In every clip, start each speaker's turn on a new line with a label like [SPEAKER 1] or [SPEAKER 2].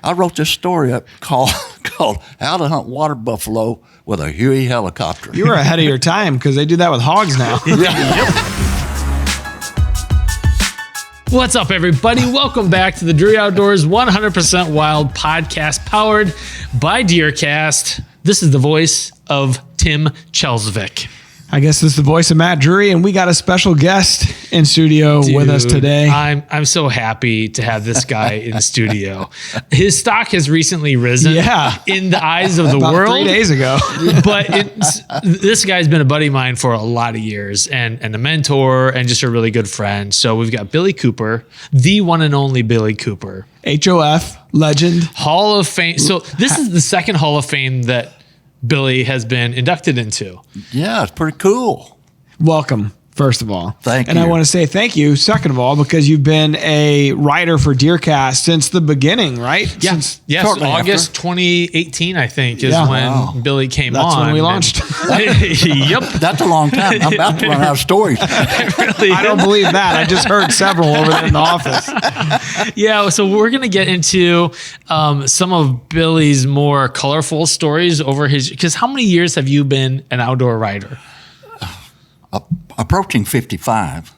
[SPEAKER 1] I wrote this story up called How to Hunt Water Buffalo with a Huey helicopter.
[SPEAKER 2] You were ahead of your time because they do that with hogs now.
[SPEAKER 3] What's up, everybody? Welcome back to the Drury Outdoors 100% Wild podcast powered by DeerCast. This is the voice of Tim Chelsvik.
[SPEAKER 2] I guess this is the voice of Matt Drury, and we got a special guest in studio with us today.
[SPEAKER 3] I'm so happy to have this guy in studio. His stock has recently risen in the eyes of the world.
[SPEAKER 2] 3 days ago.
[SPEAKER 3] But this guy's been a buddy of mine for a lot of years and a mentor and just a really good friend. So we've got Billy Cooper, the one and only Billy Cooper.
[SPEAKER 2] HOF, legend.
[SPEAKER 3] Hall of Fame. So this is the second Hall of Fame that Billy has been inducted into.
[SPEAKER 1] Yeah, it's pretty cool.
[SPEAKER 2] Welcome, first of all.
[SPEAKER 1] Thank you.
[SPEAKER 2] And I want to say thank you, second of all, because you've been a writer for DeerCast since the beginning, right?
[SPEAKER 3] Yeah. Yes, August
[SPEAKER 2] after.
[SPEAKER 3] 2018, I think, is when Billy came on.
[SPEAKER 2] That's when we launched.
[SPEAKER 3] Yep.
[SPEAKER 1] That's a long time. I'm about to run out of stories.
[SPEAKER 2] I don't believe that. I just heard several over there in the office.
[SPEAKER 3] Yeah, so we're going to get into some of Billy's more colorful stories over his... Because how many years have you been an outdoor writer?
[SPEAKER 1] Approaching 55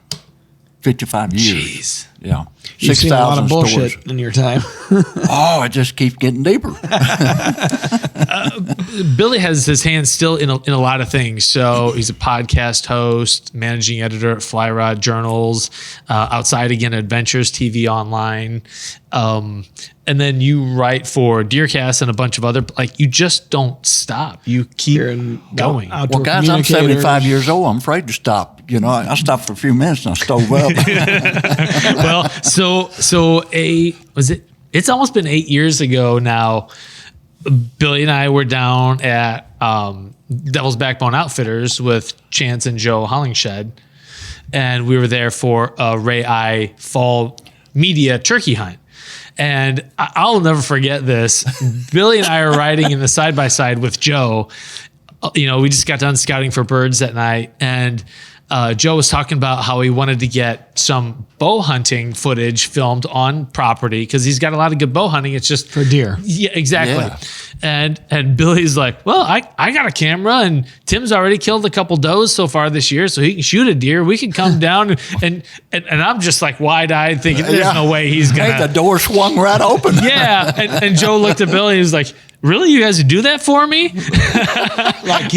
[SPEAKER 1] years.
[SPEAKER 3] Jeez.
[SPEAKER 1] Yeah.
[SPEAKER 2] You've seen a lot of
[SPEAKER 1] 6,000
[SPEAKER 2] bullshit
[SPEAKER 1] stories.
[SPEAKER 2] in your time.
[SPEAKER 1] Oh, it just keeps getting deeper.
[SPEAKER 3] Billy has his hands still in a lot of things. So he's a podcast host, managing editor at Fly Rod Journals, Outside Again Adventures TV Online. And then you write for DeerCast and a bunch of other, like, you just don't stop. You keep going.
[SPEAKER 1] Well, guys, I'm 75 years old. I'm afraid to stop. You know, I stopped for a few minutes and I stove up.
[SPEAKER 3] Well, it's almost been 8 years ago now. Billy and I were down at Devil's Backbone Outfitters with Chance and Joe Hollingshed, and we were there for a Ray Eye fall media turkey hunt. And I'll never forget this. Billy and I are riding in the side-by-side with Joe. You know, we just got done scouting for birds that night, and Joe was talking about how he wanted to get some bow hunting footage filmed on property because he's got a lot of good bow hunting. It's just
[SPEAKER 2] for deer.
[SPEAKER 3] Yeah, exactly.
[SPEAKER 1] Yeah.
[SPEAKER 3] And Billy's like, well, I got a camera and Tim's already killed a couple does so far this year, so he can shoot a deer. We can come down and I'm just like wide-eyed thinking there's no way he's gonna.
[SPEAKER 1] Hey, the door swung right open.
[SPEAKER 3] Yeah, and Joe looked at Billy and he was like, really? You guys would do that for me?
[SPEAKER 2] like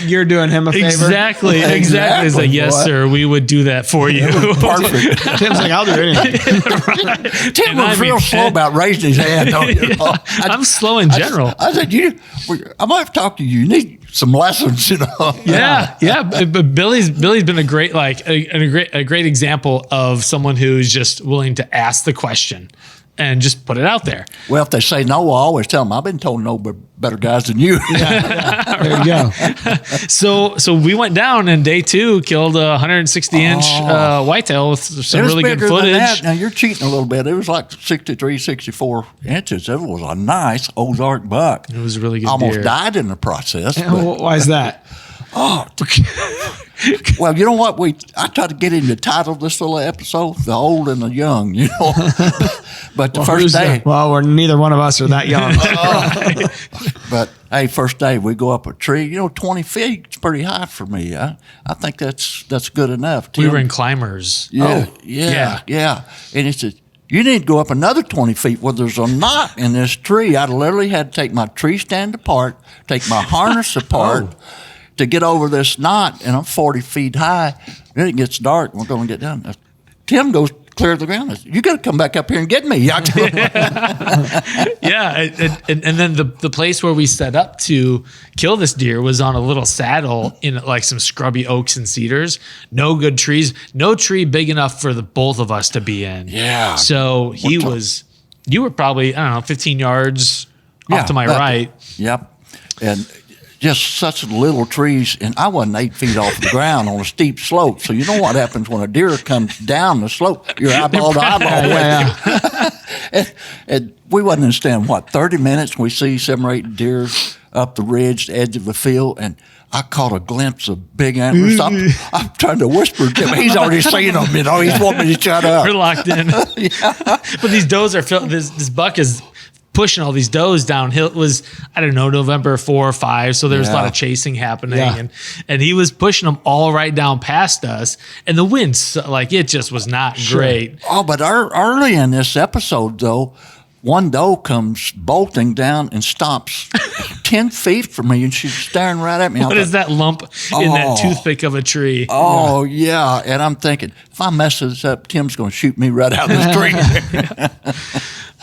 [SPEAKER 2] you're doing him a favor?
[SPEAKER 3] Exactly. He's like, yes, sir, we would do that for you.
[SPEAKER 1] Perfect.
[SPEAKER 2] Tim's like, I'll do anything.
[SPEAKER 3] Right.
[SPEAKER 1] Tim was real slow about raising his hand.
[SPEAKER 3] I'm slow in general.
[SPEAKER 1] I said, I might have talked to you. You need some lessons, you know.
[SPEAKER 3] Yeah. But Billy's been a great a great example of someone who's just willing to ask the question and just put it out there.
[SPEAKER 1] Well, if they say no, I always tell them, I've been told no better guys than you.
[SPEAKER 2] There you go.
[SPEAKER 3] So we went down and day 2 killed a 160-inch whitetail with some really good footage. Than that.
[SPEAKER 1] Now, you're cheating a little bit. It was like 63, 64 inches. It was a nice Ozark buck.
[SPEAKER 3] It was a really good
[SPEAKER 1] Almost
[SPEAKER 3] deer.
[SPEAKER 1] died in the process.
[SPEAKER 2] Why is that?
[SPEAKER 1] Well, you know what? I tried to get him to title this little episode, The Old and the Young, you know. But the first day.
[SPEAKER 2] Well, neither one of us are that young.
[SPEAKER 1] But, hey, first day we go up a tree. You know, 20 feet is pretty high for me. I think that's good enough.
[SPEAKER 3] We were in climbers.
[SPEAKER 1] Yeah. And he said, you need to go up another 20 feet. Well, there's a knot in this tree. I literally had to take my tree stand apart, take my harness apart to get over this knot, and I'm 40 feet high. Then it gets dark, and we're going to get down. Tim goes clear of the ground. I said, you got to come back up here and get me.
[SPEAKER 3] Yeah, and then the place where we set up to kill this deer was on a little saddle in like some scrubby oaks and cedars. No good trees. No tree big enough for the both of us to be in.
[SPEAKER 1] Yeah.
[SPEAKER 3] So you were probably, I don't know, 15 yards off to my right.
[SPEAKER 1] Yep. And just such little trees, and I wasn't 8 feet off the ground on a steep slope. So you know what happens when a deer comes down the slope? You're eyeball to eyeball. And we wasn't in stand, 30 minutes? We see 7 or 8 deer up the ridge, the edge of the field, and I caught a glimpse of big antlers. I'm trying to whisper to him. He's already seen them, you know. He's wanting me to shut up.
[SPEAKER 3] We're locked in. But these does are filled. This buck is pushing all these does downhill. It was, I don't know, November 4 or 5. So there was a lot of chasing happening.
[SPEAKER 2] Yeah.
[SPEAKER 3] And he was pushing them all right down past us. And the wind, like, it just was not great.
[SPEAKER 1] Oh, but early in this episode, though, one doe comes bolting down and stops 10 feet from me, and she's staring right at me.
[SPEAKER 3] What is that lump in that toothpick of a tree?
[SPEAKER 1] Oh, yeah. And I'm thinking, if I mess this up, Tim's going to shoot me right out of this tree.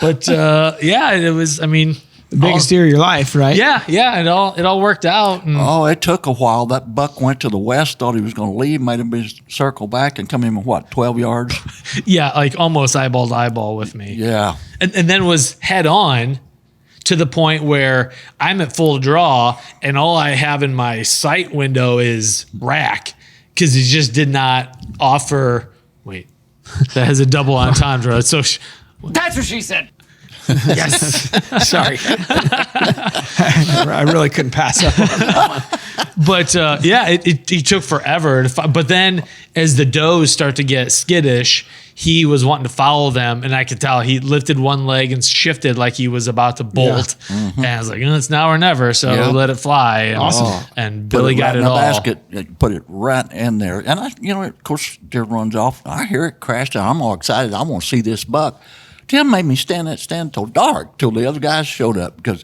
[SPEAKER 3] But, it was, I mean...
[SPEAKER 2] The biggest deer of your life, right?
[SPEAKER 3] Yeah, it all worked out. And
[SPEAKER 1] Oh, it took a while. That buck went to the west, thought he was going to leave, made him circle back and come in, 12 yards?
[SPEAKER 3] yeah, like almost eyeball to eyeball with me.
[SPEAKER 1] Yeah.
[SPEAKER 3] And then was head on to the point where I'm at full draw and all I have in my sight window is rack because he just did not offer. Wait, that has a double entendre. So
[SPEAKER 4] That's what she said.
[SPEAKER 3] yes, sorry.
[SPEAKER 2] I really couldn't pass up on that one.
[SPEAKER 3] But it took forever to but then as the does start to get skittish, he was wanting to follow them, and I could tell he lifted one leg and shifted like he was about to bolt. And I was like, it's now or never, so
[SPEAKER 1] Yeah.
[SPEAKER 3] let it fly. And,
[SPEAKER 2] Awesome.
[SPEAKER 3] And
[SPEAKER 1] Put
[SPEAKER 3] Billy
[SPEAKER 1] it right
[SPEAKER 3] got
[SPEAKER 1] in
[SPEAKER 3] it
[SPEAKER 1] the
[SPEAKER 3] all.
[SPEAKER 1] basket, put it right in there. And, of course, deer runs off. I hear it crash down. I'm all excited. I want to see this buck. Tim made me stand till dark, till the other guys showed up, because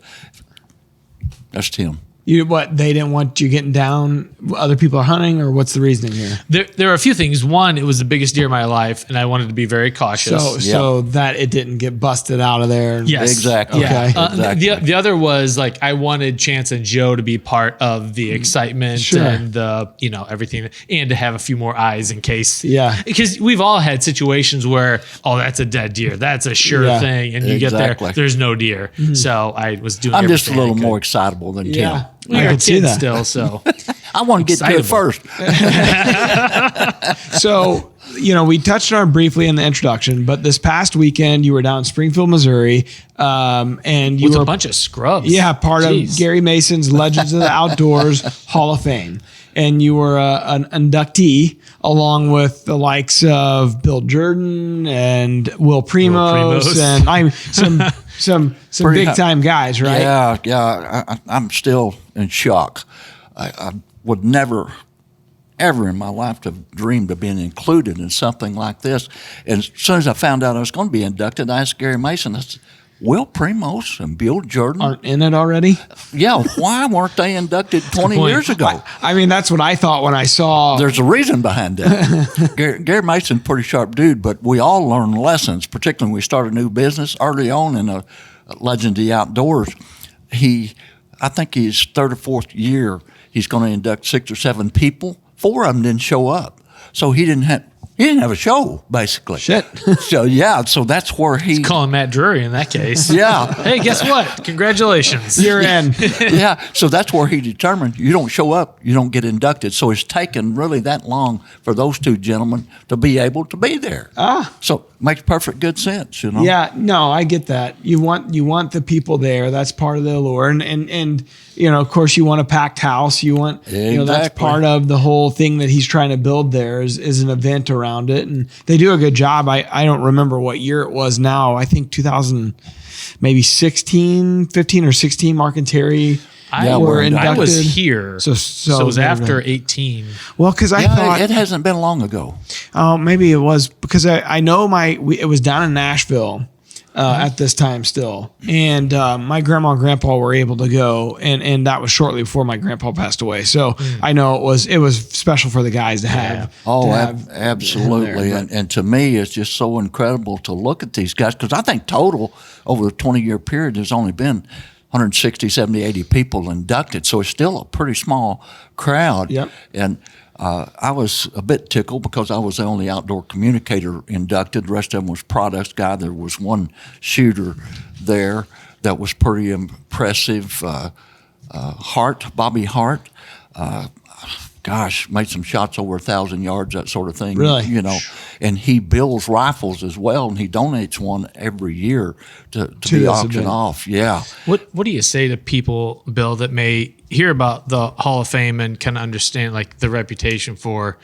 [SPEAKER 1] that's Tim.
[SPEAKER 2] They didn't want you getting down? Other people are hunting, or what's the reasoning here?
[SPEAKER 3] There are a few things. One, it was the biggest deer of my life, and I wanted to be very cautious.
[SPEAKER 2] So that it didn't get busted out of there.
[SPEAKER 3] Yes.
[SPEAKER 1] Exactly.
[SPEAKER 3] Yeah.
[SPEAKER 1] Exactly.
[SPEAKER 3] The other was like I wanted Chance and Joe to be part of the excitement
[SPEAKER 2] Sure.
[SPEAKER 3] and the everything, and to have a few more eyes in case.
[SPEAKER 2] Yeah.
[SPEAKER 3] Because we've all had situations where that's a dead deer, that's a sure
[SPEAKER 2] Yeah.
[SPEAKER 3] thing, and you get
[SPEAKER 1] Exactly.
[SPEAKER 3] there, there's no deer. So I was doing.
[SPEAKER 1] I'm just a
[SPEAKER 3] everything I
[SPEAKER 1] little
[SPEAKER 3] could.
[SPEAKER 1] more excitable than
[SPEAKER 2] Yeah.
[SPEAKER 1] Tim.
[SPEAKER 3] We
[SPEAKER 2] I
[SPEAKER 3] are
[SPEAKER 2] could see
[SPEAKER 3] kids
[SPEAKER 2] that.
[SPEAKER 3] still, so
[SPEAKER 1] I want to get to it
[SPEAKER 3] Excitable.
[SPEAKER 1] first.
[SPEAKER 2] So, we touched on it briefly in the introduction, but this past weekend you were down in Springfield, Missouri, and you
[SPEAKER 3] with
[SPEAKER 2] were
[SPEAKER 3] a bunch of scrubs.
[SPEAKER 2] part
[SPEAKER 3] Jeez.
[SPEAKER 2] of Gary Mason's Legends of the Outdoors Hall of Fame. And you were an inductee along with the likes of Bill Jordan and Will Primos, and some
[SPEAKER 1] Pretty
[SPEAKER 2] big time guys, right?
[SPEAKER 1] Yeah. I'm still in shock. I would never, ever in my life have dreamed of being included in something like this. And as soon as I found out I was going to be inducted, I asked Gary Mason, I said, Will Primos and Bill Jordan,
[SPEAKER 2] Aren't in it already?
[SPEAKER 1] why weren't they inducted 20
[SPEAKER 3] point.
[SPEAKER 1] years ago?
[SPEAKER 2] I mean, that's what I thought when I saw.
[SPEAKER 1] There's a reason behind that. Gary Mason's a pretty sharp dude, but we all learn lessons, particularly when we start a new business early on in a Legend of the Outdoors. I think his third or fourth year, he's going to induct 6 or 7 people. 4 of them didn't show up. So he didn't have a show, basically.
[SPEAKER 2] Shit.
[SPEAKER 1] So that's where he.
[SPEAKER 3] Calling Matt Drury in that case.
[SPEAKER 1] Yeah.
[SPEAKER 3] Hey, guess what? Congratulations.
[SPEAKER 2] You're in.
[SPEAKER 1] Yeah, so that's where he determined you don't show up, you don't get inducted. So it's taken really that long for those 2 gentlemen to be able to be there. So it makes perfect good sense,
[SPEAKER 2] Yeah, no, I get that. You want the people there. That's part of the allure, and of course, you want a packed house. You want that's
[SPEAKER 1] Exactly.
[SPEAKER 2] part of the whole thing that he's trying to build. There is an event around it, and they do a good job. I don't remember what year it was now. I think 2000, maybe 15 or 16. Mark and Terry.
[SPEAKER 3] I
[SPEAKER 2] were
[SPEAKER 3] I was
[SPEAKER 2] inducted.
[SPEAKER 3] here.
[SPEAKER 2] So
[SPEAKER 3] it was
[SPEAKER 2] never
[SPEAKER 3] after
[SPEAKER 2] mind.
[SPEAKER 3] 18.
[SPEAKER 2] Well, because I thought
[SPEAKER 1] it hasn't been long ago.
[SPEAKER 2] maybe it was because I know it was down in Nashville at this time still, and my grandma and grandpa were able to go, and that was shortly before my grandpa passed away. So I know it was special for the guys to have.
[SPEAKER 1] Oh,
[SPEAKER 2] to have
[SPEAKER 1] absolutely.
[SPEAKER 2] him there,
[SPEAKER 1] And to me, it's just so incredible to look at these guys, because I think total over the 20-year period, there's only been 160, 70, 80 people inducted. So it's still a pretty small crowd.
[SPEAKER 2] Yep.
[SPEAKER 1] And I was a bit tickled because I was the only outdoor communicator inducted. The rest of them was products guy. There was one shooter there that was pretty impressive. Bobby Hart. Made some shots over 1,000 yards, that sort of thing.
[SPEAKER 2] Really?
[SPEAKER 1] And he builds rifles as well, and he donates one every year to be
[SPEAKER 2] this
[SPEAKER 1] auctioned
[SPEAKER 2] event.
[SPEAKER 1] off. Yeah.
[SPEAKER 3] What do you say to people, Bill, that may hear about the Hall of Fame and kind of understand like the reputation for,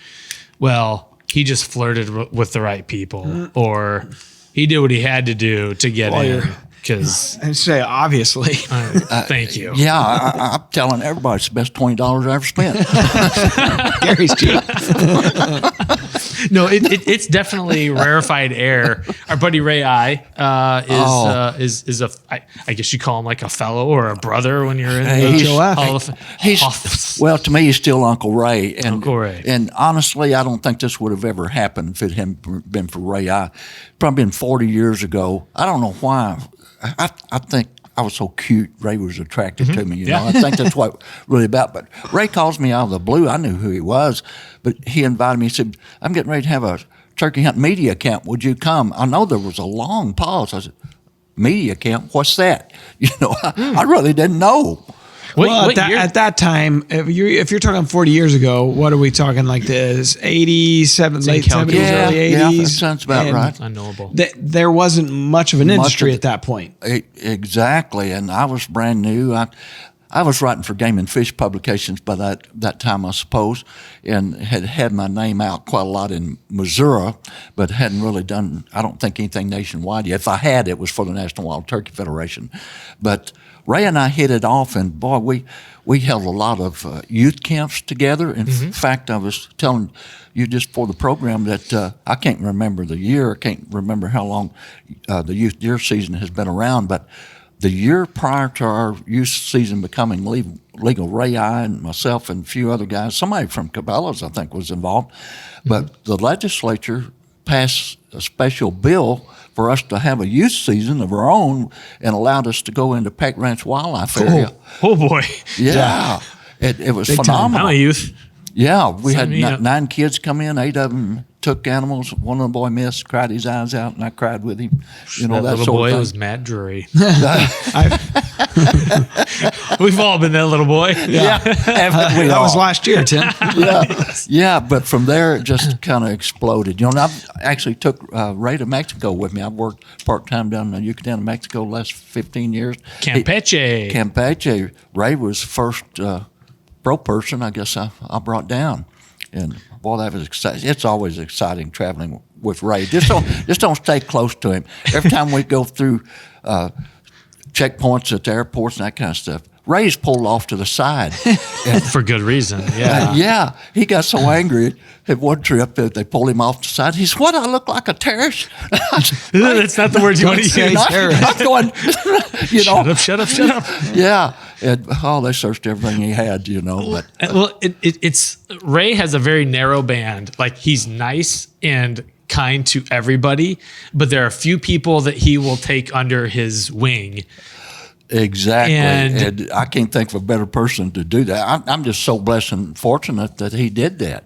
[SPEAKER 3] well, he just flirted with the right people, or he did what he had to do to get in? Because
[SPEAKER 2] And say obviously.
[SPEAKER 3] thank you.
[SPEAKER 1] Yeah, I'm telling everybody it's the best $20 I ever spent.
[SPEAKER 2] Gary's cheap.
[SPEAKER 3] No, it's definitely rarefied air. Our buddy Ray I is a I guess you call him like a fellow or a brother when you're in the
[SPEAKER 2] HOF.
[SPEAKER 3] Hall of
[SPEAKER 1] He's well, to me, he's still Uncle Ray. And,
[SPEAKER 3] Uncle Ray.
[SPEAKER 1] And honestly, I don't think this would have ever happened if it hadn't been for Ray. Probably been 40 years ago. I don't know why. I think I was so cute. Ray was attracted to me. You know, I think that's what really about. But Ray calls me out of the blue. I knew who he was, but he invited me. He said, "I'm getting ready to have a turkey hunt media camp. Would you come?" I know there was a long pause. I said, "Media camp? What's that?" You know, I really didn't know.
[SPEAKER 3] What year?
[SPEAKER 2] At that time, if you're talking 40 years ago, what are we talking like this? 87, late 70s, early 80s?
[SPEAKER 1] Yeah, that sounds about right.
[SPEAKER 3] Unknowable.
[SPEAKER 2] There wasn't much of an industry at that point.
[SPEAKER 1] Exactly, and I was brand new. I was writing for Game and Fish publications by that time, I suppose, and had my name out quite a lot in Missouri, but hadn't really done, I don't think, anything nationwide yet. If I had, it was for the National Wild Turkey Federation. But Ray and I hit it off, and boy, we held a lot of youth camps together. In fact, I was telling you just for the program that I can't remember the year, I can't remember how long the youth deer season has been around, but the year prior to our youth season becoming legal, Ray I and myself and a few other guys, somebody from Cabela's I think was involved, but the legislature passed a special bill for us to have a youth season of our own and allowed us to go into Peck Ranch Wildlife Area.
[SPEAKER 3] Oh boy.
[SPEAKER 1] Yeah. It was
[SPEAKER 2] Big time.
[SPEAKER 1] phenomenal.
[SPEAKER 3] I'm a youth.
[SPEAKER 1] Yeah, we had
[SPEAKER 3] me up.
[SPEAKER 1] 9 kids come in, 8 of them took animals. One of the boy missed, cried his eyes out, and I cried with him. You know,
[SPEAKER 3] That
[SPEAKER 1] that
[SPEAKER 3] little
[SPEAKER 1] sort
[SPEAKER 3] boy
[SPEAKER 1] of thing.
[SPEAKER 3] was Matt Drury. We've all been that little boy.
[SPEAKER 1] Yeah, haven't we
[SPEAKER 2] That was
[SPEAKER 1] all?
[SPEAKER 2] last year, Tim.
[SPEAKER 1] Yeah, but from there it just kind of exploded. You know, and I actually took Ray to Mexico with me. I've worked part-time down in Yucatan, Mexico the last 15 years.
[SPEAKER 3] Campeche.
[SPEAKER 1] Campeche. Ray was first pro person, I guess, I brought down. And boy, that was exciting. It's always exciting traveling with Ray. Just don't stay close to him. Every time we go through checkpoints at the airports and that kind of stuff, Ray's pulled off to the side. And,
[SPEAKER 3] For good reason. Yeah.
[SPEAKER 1] yeah, he got so angry at one trip that they pulled him off the side. He said, "What, I look like a terrorist?"
[SPEAKER 3] That's not the word you want to
[SPEAKER 2] say
[SPEAKER 3] use.
[SPEAKER 1] I'm going, you know.
[SPEAKER 3] Shut up.
[SPEAKER 1] Yeah. And, they searched everything he had, you know. But
[SPEAKER 3] Well, it's Ray has a very narrow band. Like, he's nice and kind to everybody, but there are a few people that he will take under his wing.
[SPEAKER 1] exactly.
[SPEAKER 3] And-
[SPEAKER 1] And I can't think of a better person to do that. I'm just so blessed and fortunate that he did that.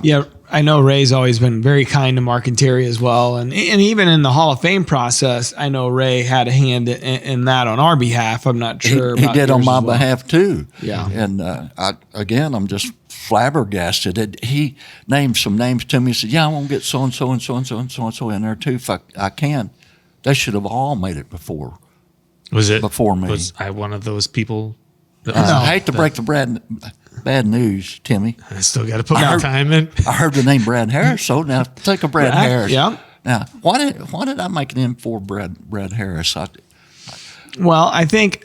[SPEAKER 2] Yeah, I know Ray's always been very kind to Mark and Terry as well. And even in the Hall of Fame process, I know Ray had a hand in that on our behalf. I'm not sure.
[SPEAKER 1] He
[SPEAKER 2] about
[SPEAKER 1] did on
[SPEAKER 2] yours
[SPEAKER 1] my
[SPEAKER 2] as well.
[SPEAKER 1] behalf too.
[SPEAKER 2] Yeah.
[SPEAKER 1] And I'm just flabbergasted. He named some names to me. He said, "Yeah, I want to get so and so and so and so and so and so in there too if I can." They should have all made it before.
[SPEAKER 3] Was it
[SPEAKER 1] Before me.
[SPEAKER 3] Was I one of those people? That
[SPEAKER 1] I hate to break the bad news, Timmy.
[SPEAKER 3] I still got to put my time in.
[SPEAKER 1] I heard the name Brad Harris, so now think of Brad Harris.
[SPEAKER 2] yeah.
[SPEAKER 1] Now, why did I make it in for Brad Harris?
[SPEAKER 2] Well, I think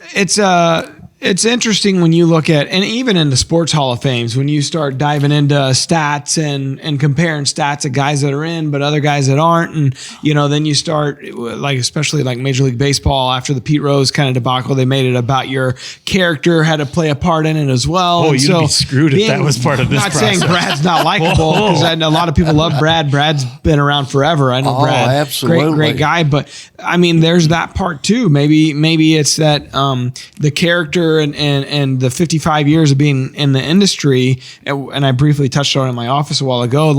[SPEAKER 2] it's interesting when you look at, and even in the sports Hall of Fames, when you start diving into stats and comparing stats of guys that are in, but other guys that aren't. And, then you start especially like Major League Baseball after the Pete Rose kind of debacle, they made it about your character had to play a part in it as well.
[SPEAKER 3] Oh,
[SPEAKER 2] And
[SPEAKER 3] you'd be screwed if that was part of this
[SPEAKER 2] Not saying
[SPEAKER 3] process.
[SPEAKER 2] Brad's not likable, because I know a lot of people love Brad. Brad's been around forever. I know
[SPEAKER 1] Oh,
[SPEAKER 2] Brad,
[SPEAKER 1] absolutely.
[SPEAKER 2] great guy. But I mean, there's that part too. Maybe it's that the character and the 55 years of being in the industry, and I briefly touched on it in my office a while ago.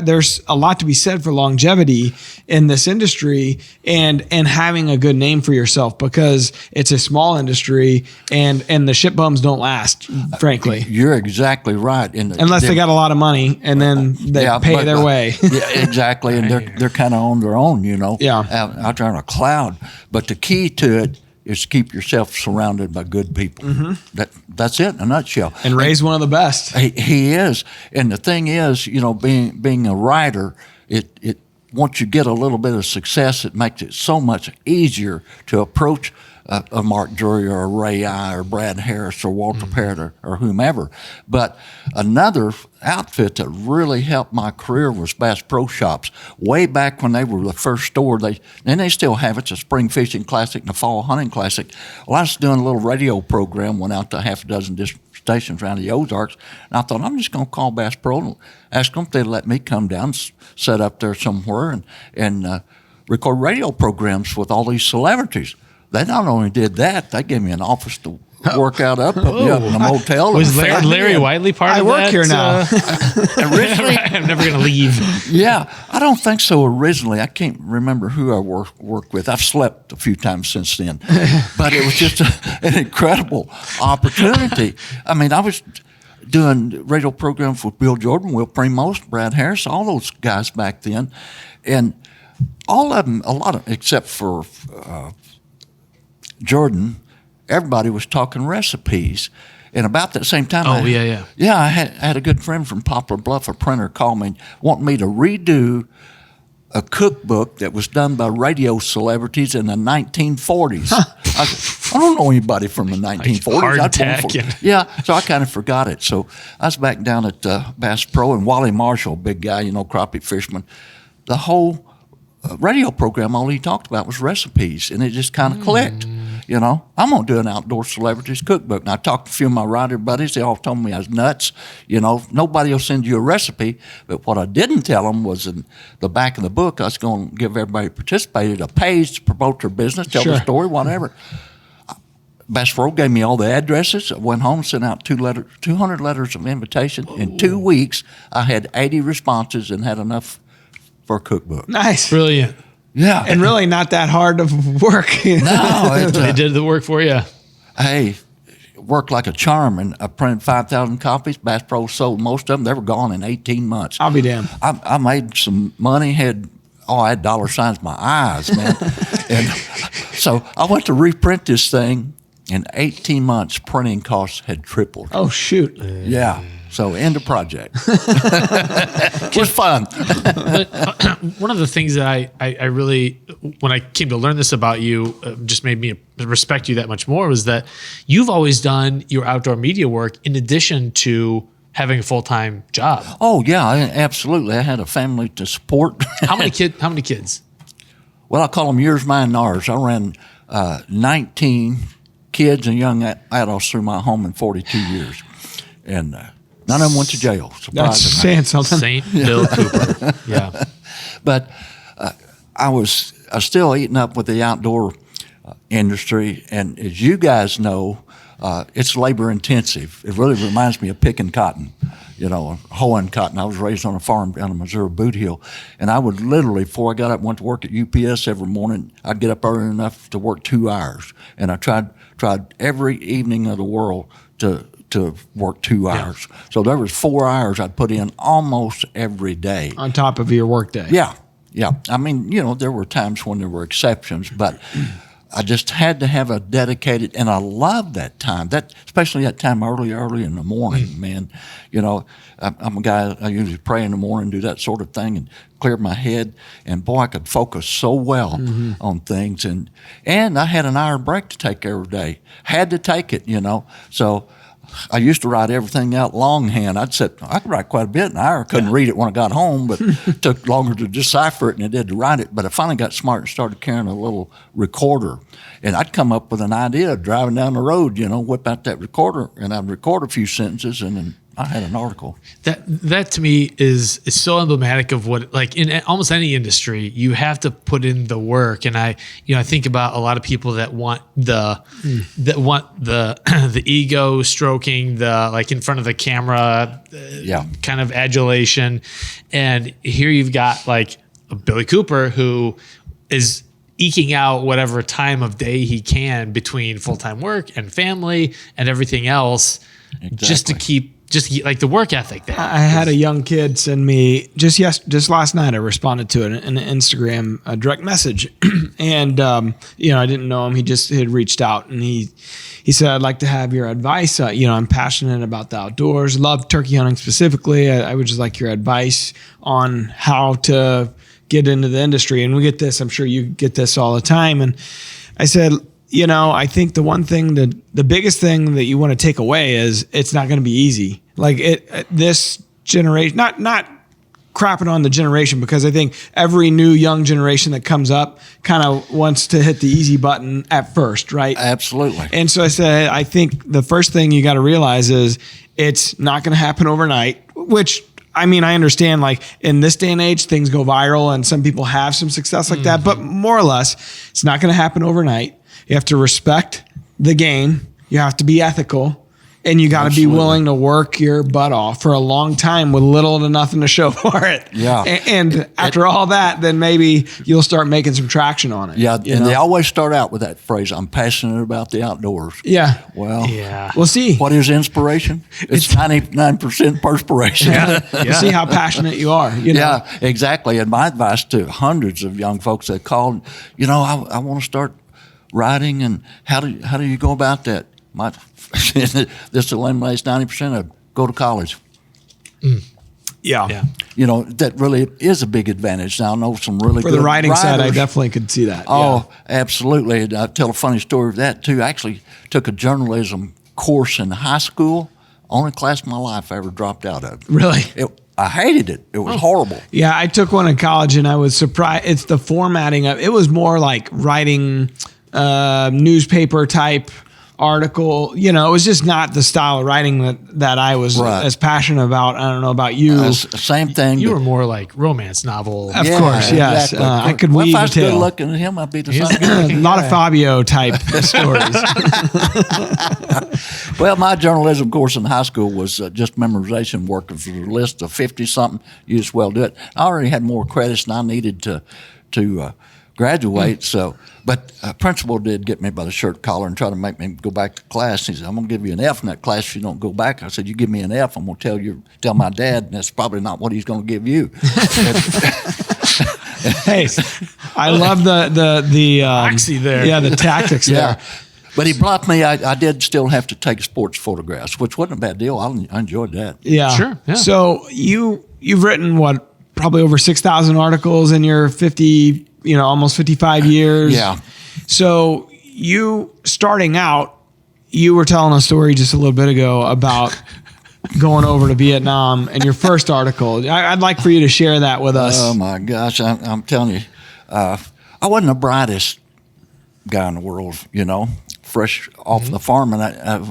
[SPEAKER 2] There's a lot to be said for longevity in this industry and having a good name for yourself, because it's a small industry and the shit bums don't last, frankly.
[SPEAKER 1] You're exactly right.
[SPEAKER 2] Unless they got a lot of money and then they pay their way.
[SPEAKER 1] Yeah, exactly. And they're kind of on their own,
[SPEAKER 2] Yeah.
[SPEAKER 1] out there in a cloud. But the key to it is to keep yourself surrounded by good people. That's it in a nutshell.
[SPEAKER 2] And Ray's one of the best.
[SPEAKER 1] He is. And the thing is, being a writer, it once you get a little bit of success, it makes it so much easier to approach a Mark Drury or a Ray I or Brad Harris or Walter Parrott or whomever. But another outfit that really helped my career was Bass Pro Shops. Way back when they were the first store, they still have it. It's a spring fishing classic and a fall hunting classic. Well, I was doing a little radio program, went out to half a dozen stations around the Ozarks, and I thought, I'm just going to call Bass Pro and ask them if they'd let me come down, set up there somewhere, and record radio programs with all these celebrities. They not only did that, they gave me an office to work out of, put me up in a motel.
[SPEAKER 3] Was Larry Whiteley part of that?
[SPEAKER 2] I work here now.
[SPEAKER 1] Originally,
[SPEAKER 3] I'm never going to leave.
[SPEAKER 1] yeah, I don't think so originally. I can't remember who I worked with. I've slept a few times since then. But it was just an incredible opportunity. I mean, I was doing radio programs with Bill Jordan, Will Primos, Brad Harris, all those guys back then. And all of them, except for Jordan, everybody was talking recipes. And about that same time, I had a good friend from Poplar Bluff, a printer, call me, wanting me to redo a cookbook that was done by radio celebrities in the 1940s. I don't know anybody from the 1940s.
[SPEAKER 3] Hardtack.
[SPEAKER 1] So I kind of forgot it. So I was back down at Bass Pro, and Wally Marshall, big guy, crappie fisherman. The whole radio program, all he talked about was recipes, and it just kind of clicked. I'm going to do an outdoor celebrities cookbook. And I talked to a few of my writer buddies. They all told me I was nuts. Nobody will send you a recipe. But what I didn't tell them was in the back of the book, I was going to give everybody who participated a page to promote their business, tell the story, whatever. Bass Pro gave me all the addresses. I went home, sent out 200 letters of invitation. In 2 weeks, I had 80 responses and had enough for a cookbook.
[SPEAKER 2] Nice.
[SPEAKER 3] Brilliant.
[SPEAKER 1] Yeah.
[SPEAKER 2] And really not that hard to work.
[SPEAKER 1] No.
[SPEAKER 3] They did the work for you.
[SPEAKER 1] Hey, worked like a charm, and I printed 5,000 copies. Bass Pro sold most of them. They were gone in 18 months.
[SPEAKER 2] I'll be damned.
[SPEAKER 1] I made some money, I had dollar signs in my eyes, man. And so I went to reprint this thing. In 18 months, printing costs had tripled.
[SPEAKER 2] Oh, shoot.
[SPEAKER 1] Yeah. So end of project. Just fun.
[SPEAKER 3] But one of the things that I really, when I came to learn this about you, just made me respect you that much more, was that you've always done your outdoor media work in addition to having a full-time job.
[SPEAKER 1] Oh, yeah, absolutely. I had a family to support.
[SPEAKER 3] How many kids?
[SPEAKER 1] Well, I call them yours, mine, and ours. I ran 19 kids and young adults through my home in 42 years. And none of them went to jail,
[SPEAKER 2] That's
[SPEAKER 1] surprisingly.
[SPEAKER 2] saying something.
[SPEAKER 3] St. Bill Cooper. Yeah.
[SPEAKER 1] But I was still eating up with the outdoor industry. And as you guys know, it's labor intensive. It really reminds me of picking cotton, hoeing cotton. I was raised on a farm down in Missouri Boot Hill. And I would literally, before I got up and went to work at UPS every morning, I'd get up early enough to work 2 hours. And I tried every evening of the world to work 2 hours. So there was 4 hours I'd put in almost every day.
[SPEAKER 2] On top of your work day.
[SPEAKER 1] Yeah. I mean, there were times when there were exceptions, but I just had to have a dedicated, and I love that time, especially that time early in the morning, man. I'm a guy, I usually pray in the morning, do that sort of thing, and clear my head. And boy, I could focus so well on things. And I had an hour break to take every day. Had to take it, So I used to write everything out longhand. I could write quite a bit in an hour. I couldn't read it when I got home, but it took longer to decipher it than it did to write it. But I finally got smart and started carrying a little recorder. And I'd come up with an idea driving down the road, whip out that recorder, and I'd record a few sentences, and then I had an article.
[SPEAKER 3] That to me is so emblematic of what, like, in almost any industry, you have to put in the work. And I think about a lot of people that want the ego stroking, the like in front of the camera, kind of adulation. And here you've got like a Billy Cooper who is eking out whatever time of day he can between full-time work and family and everything else, just to keep like the work ethic there.
[SPEAKER 2] I had a young kid send me just last night. I responded to it in an Instagram direct message, and I didn't know him. He had reached out, and he said, "I'd like to have your advice. I'm passionate about the outdoors, love turkey hunting specifically. I would just like your advice on how to get into the industry. And we get this, I'm sure you get this all the time. And I said, I think the one thing the biggest thing that you want to take away is it's not going to be easy. Like this generation, not crapping on the generation, because I think every new young generation that comes up kind of wants to hit the easy button at first, right?
[SPEAKER 1] Absolutely.
[SPEAKER 2] And so I said, I think the first thing you got to realize is it's not going to happen overnight, which I understand, like in this day and age, things go viral and some people have some success like that, but more or less, it's not going to happen overnight. You have to respect the game. You have to be ethical. And you got to be willing to work your butt off for a long time with little to nothing to show for it.
[SPEAKER 1] Yeah.
[SPEAKER 2] And after all that, then maybe you'll start making some traction on it.
[SPEAKER 1] Yeah. And they always start out with that phrase, I'm passionate about the outdoors.
[SPEAKER 2] Yeah.
[SPEAKER 1] Well,
[SPEAKER 2] We'll see.
[SPEAKER 1] What is inspiration? It's 99% perspiration.
[SPEAKER 2] We'll see how passionate you are.
[SPEAKER 1] Yeah, exactly. And my advice to hundreds of young folks that called, I want to start riding, and how do you go about that? This eliminates 90% of go to college.
[SPEAKER 2] Yeah.
[SPEAKER 1] That really is a big advantage. Now I know some really
[SPEAKER 2] For
[SPEAKER 1] good
[SPEAKER 2] the riding
[SPEAKER 1] riders.
[SPEAKER 2] side, I definitely could see that.
[SPEAKER 1] Oh, absolutely. And I'll tell a funny story of that too. I actually took a journalism course in high school. Only class in my life I ever dropped out of.
[SPEAKER 2] Really?
[SPEAKER 1] I hated it. It was horrible.
[SPEAKER 2] Yeah, I took one in college and I was surprised. It's the formatting of it was more like writing newspaper type article. It was just not the style of writing that I was as passionate about. I don't know about you.
[SPEAKER 1] Same thing.
[SPEAKER 3] You were more like romance novel.
[SPEAKER 2] Of course, yes.
[SPEAKER 1] Exactly.
[SPEAKER 2] I could
[SPEAKER 1] if
[SPEAKER 2] weave
[SPEAKER 1] I
[SPEAKER 2] a
[SPEAKER 1] was good
[SPEAKER 2] tale.
[SPEAKER 1] looking at him, I'd be the
[SPEAKER 3] He's
[SPEAKER 1] same.
[SPEAKER 3] a good-looking
[SPEAKER 2] A lot of
[SPEAKER 3] guy.
[SPEAKER 2] Fabio type stories.
[SPEAKER 1] Well, my journalism course in high school was just memorization work of a list of 50-something. You just well do it. I already had more credits than I needed to graduate. So, but principal did get me by the shirt collar and try to make me go back to class. He said, "I'm going to give you an F in that class if you don't go back." I said, "You give me an F, I'm going to tell my dad, and that's probably not what he's going to give you."
[SPEAKER 2] Hey, I love the
[SPEAKER 3] Oxy there.
[SPEAKER 2] Yeah, the tactics there.
[SPEAKER 1] But he blocked me. I did still have to take sports photographs, which wasn't a bad deal. I enjoyed that.
[SPEAKER 2] Yeah.
[SPEAKER 3] Sure, yeah.
[SPEAKER 2] So you've written probably over 6,000 articles in your 50, almost 55 years.
[SPEAKER 1] Yeah.
[SPEAKER 2] So you starting out, you were telling a story just a little bit ago about going over to Vietnam and your first article. I'd like for you to share that with us.
[SPEAKER 1] Oh my gosh, I'm telling you, I wasn't the brightest guy in the world, fresh off the farm, and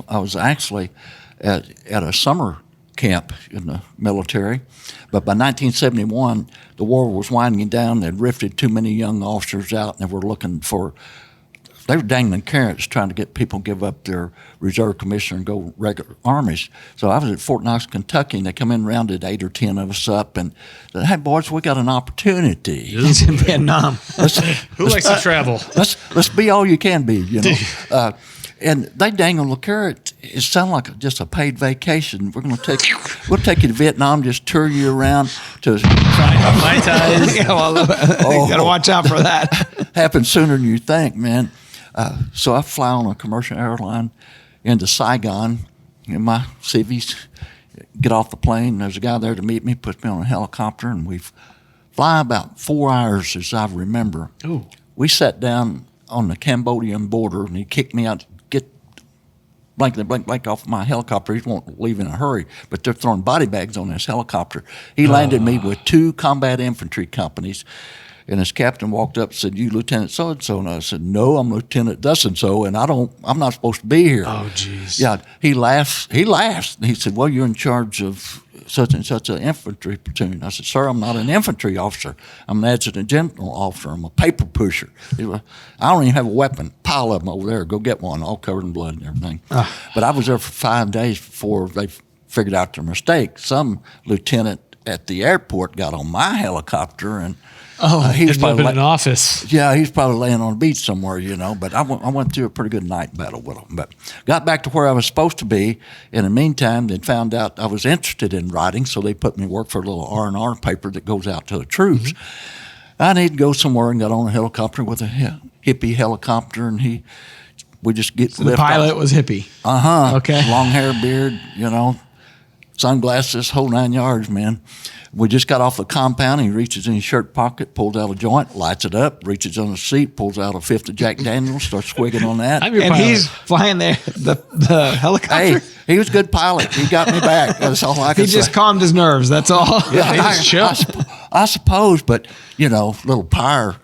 [SPEAKER 1] I was actually at a summer camp in the military. But by 1971, the war was winding down. They'd rifted too many young officers out, and they were dangling carrots trying to get people to give up their reserve commission and go regular armies. So I was at Fort Knox, Kentucky, and they come in, rounded 8 or 10 of us up, and said, "Hey, boys, we got an opportunity.
[SPEAKER 2] He's in Vietnam.
[SPEAKER 3] Who likes to travel?
[SPEAKER 1] Let's be all you can be, And they dangle the carrot. It sounded like just a paid vacation. We'll take you to Vietnam, just tour you around to
[SPEAKER 3] My ties.
[SPEAKER 2] Yeah, well, you got to watch out for that.
[SPEAKER 1] happen sooner than you think, man. So I fly on a commercial airline into Saigon in my civvies, get off the plane. There's a guy there to meet me, puts me on a helicopter, and we fly about 4 hours, as I remember.
[SPEAKER 3] Ooh.
[SPEAKER 1] We sat down on the Cambodian border, and he kicked me out, get blank off my helicopter. He won't leave in a hurry, but they're throwing body bags on this helicopter. He landed me with 2 combat infantry companies. And his captain walked up and said, "You Lieutenant so-and-so?" And I said, "No, I'm Lieutenant thus-and-so, and I'm not supposed to be here."
[SPEAKER 3] Oh, jeez.
[SPEAKER 1] Yeah, he laughs. And he said, "Well, you're in charge of such and such an infantry platoon." I said, "Sir, I'm not an infantry officer. I'm an adjutant general officer. I'm a paper pusher. I don't even have a weapon. Pile of them over there. Go get one, all covered in blood and everything." But I was there for 5 days before they figured out their mistake. Some lieutenant at the airport got on my helicopter and he was
[SPEAKER 3] Ended up in an
[SPEAKER 1] probably
[SPEAKER 3] office.
[SPEAKER 1] yeah, he's probably laying on the beach somewhere, But I went through a pretty good night battle with him. But got back to where I was supposed to be. In the meantime, they found out I was interested in writing, so they put me to work for a little R&R paper that goes out to the troops. I needed to go somewhere and got on a helicopter with a hippie helicopter, and we just get
[SPEAKER 2] The pilot was hippie.
[SPEAKER 1] Uh-huh.
[SPEAKER 2] Okay.
[SPEAKER 1] Long hair, beard, sunglasses, whole 9 yards, man. We just got off the compound. He reaches in his shirt pocket, pulls out a joint, lights it up, reaches on the seat, pulls out a fifth of Jack Daniels, starts swigging on that.
[SPEAKER 3] I'm your
[SPEAKER 2] And
[SPEAKER 3] pilot.
[SPEAKER 2] he's flying the helicopter.
[SPEAKER 1] Hey, he was a good pilot. He got me back. That's all I
[SPEAKER 2] He
[SPEAKER 1] can say.
[SPEAKER 2] just calmed his nerves. That's all.
[SPEAKER 3] he was chill.
[SPEAKER 1] I suppose, but little Pyre,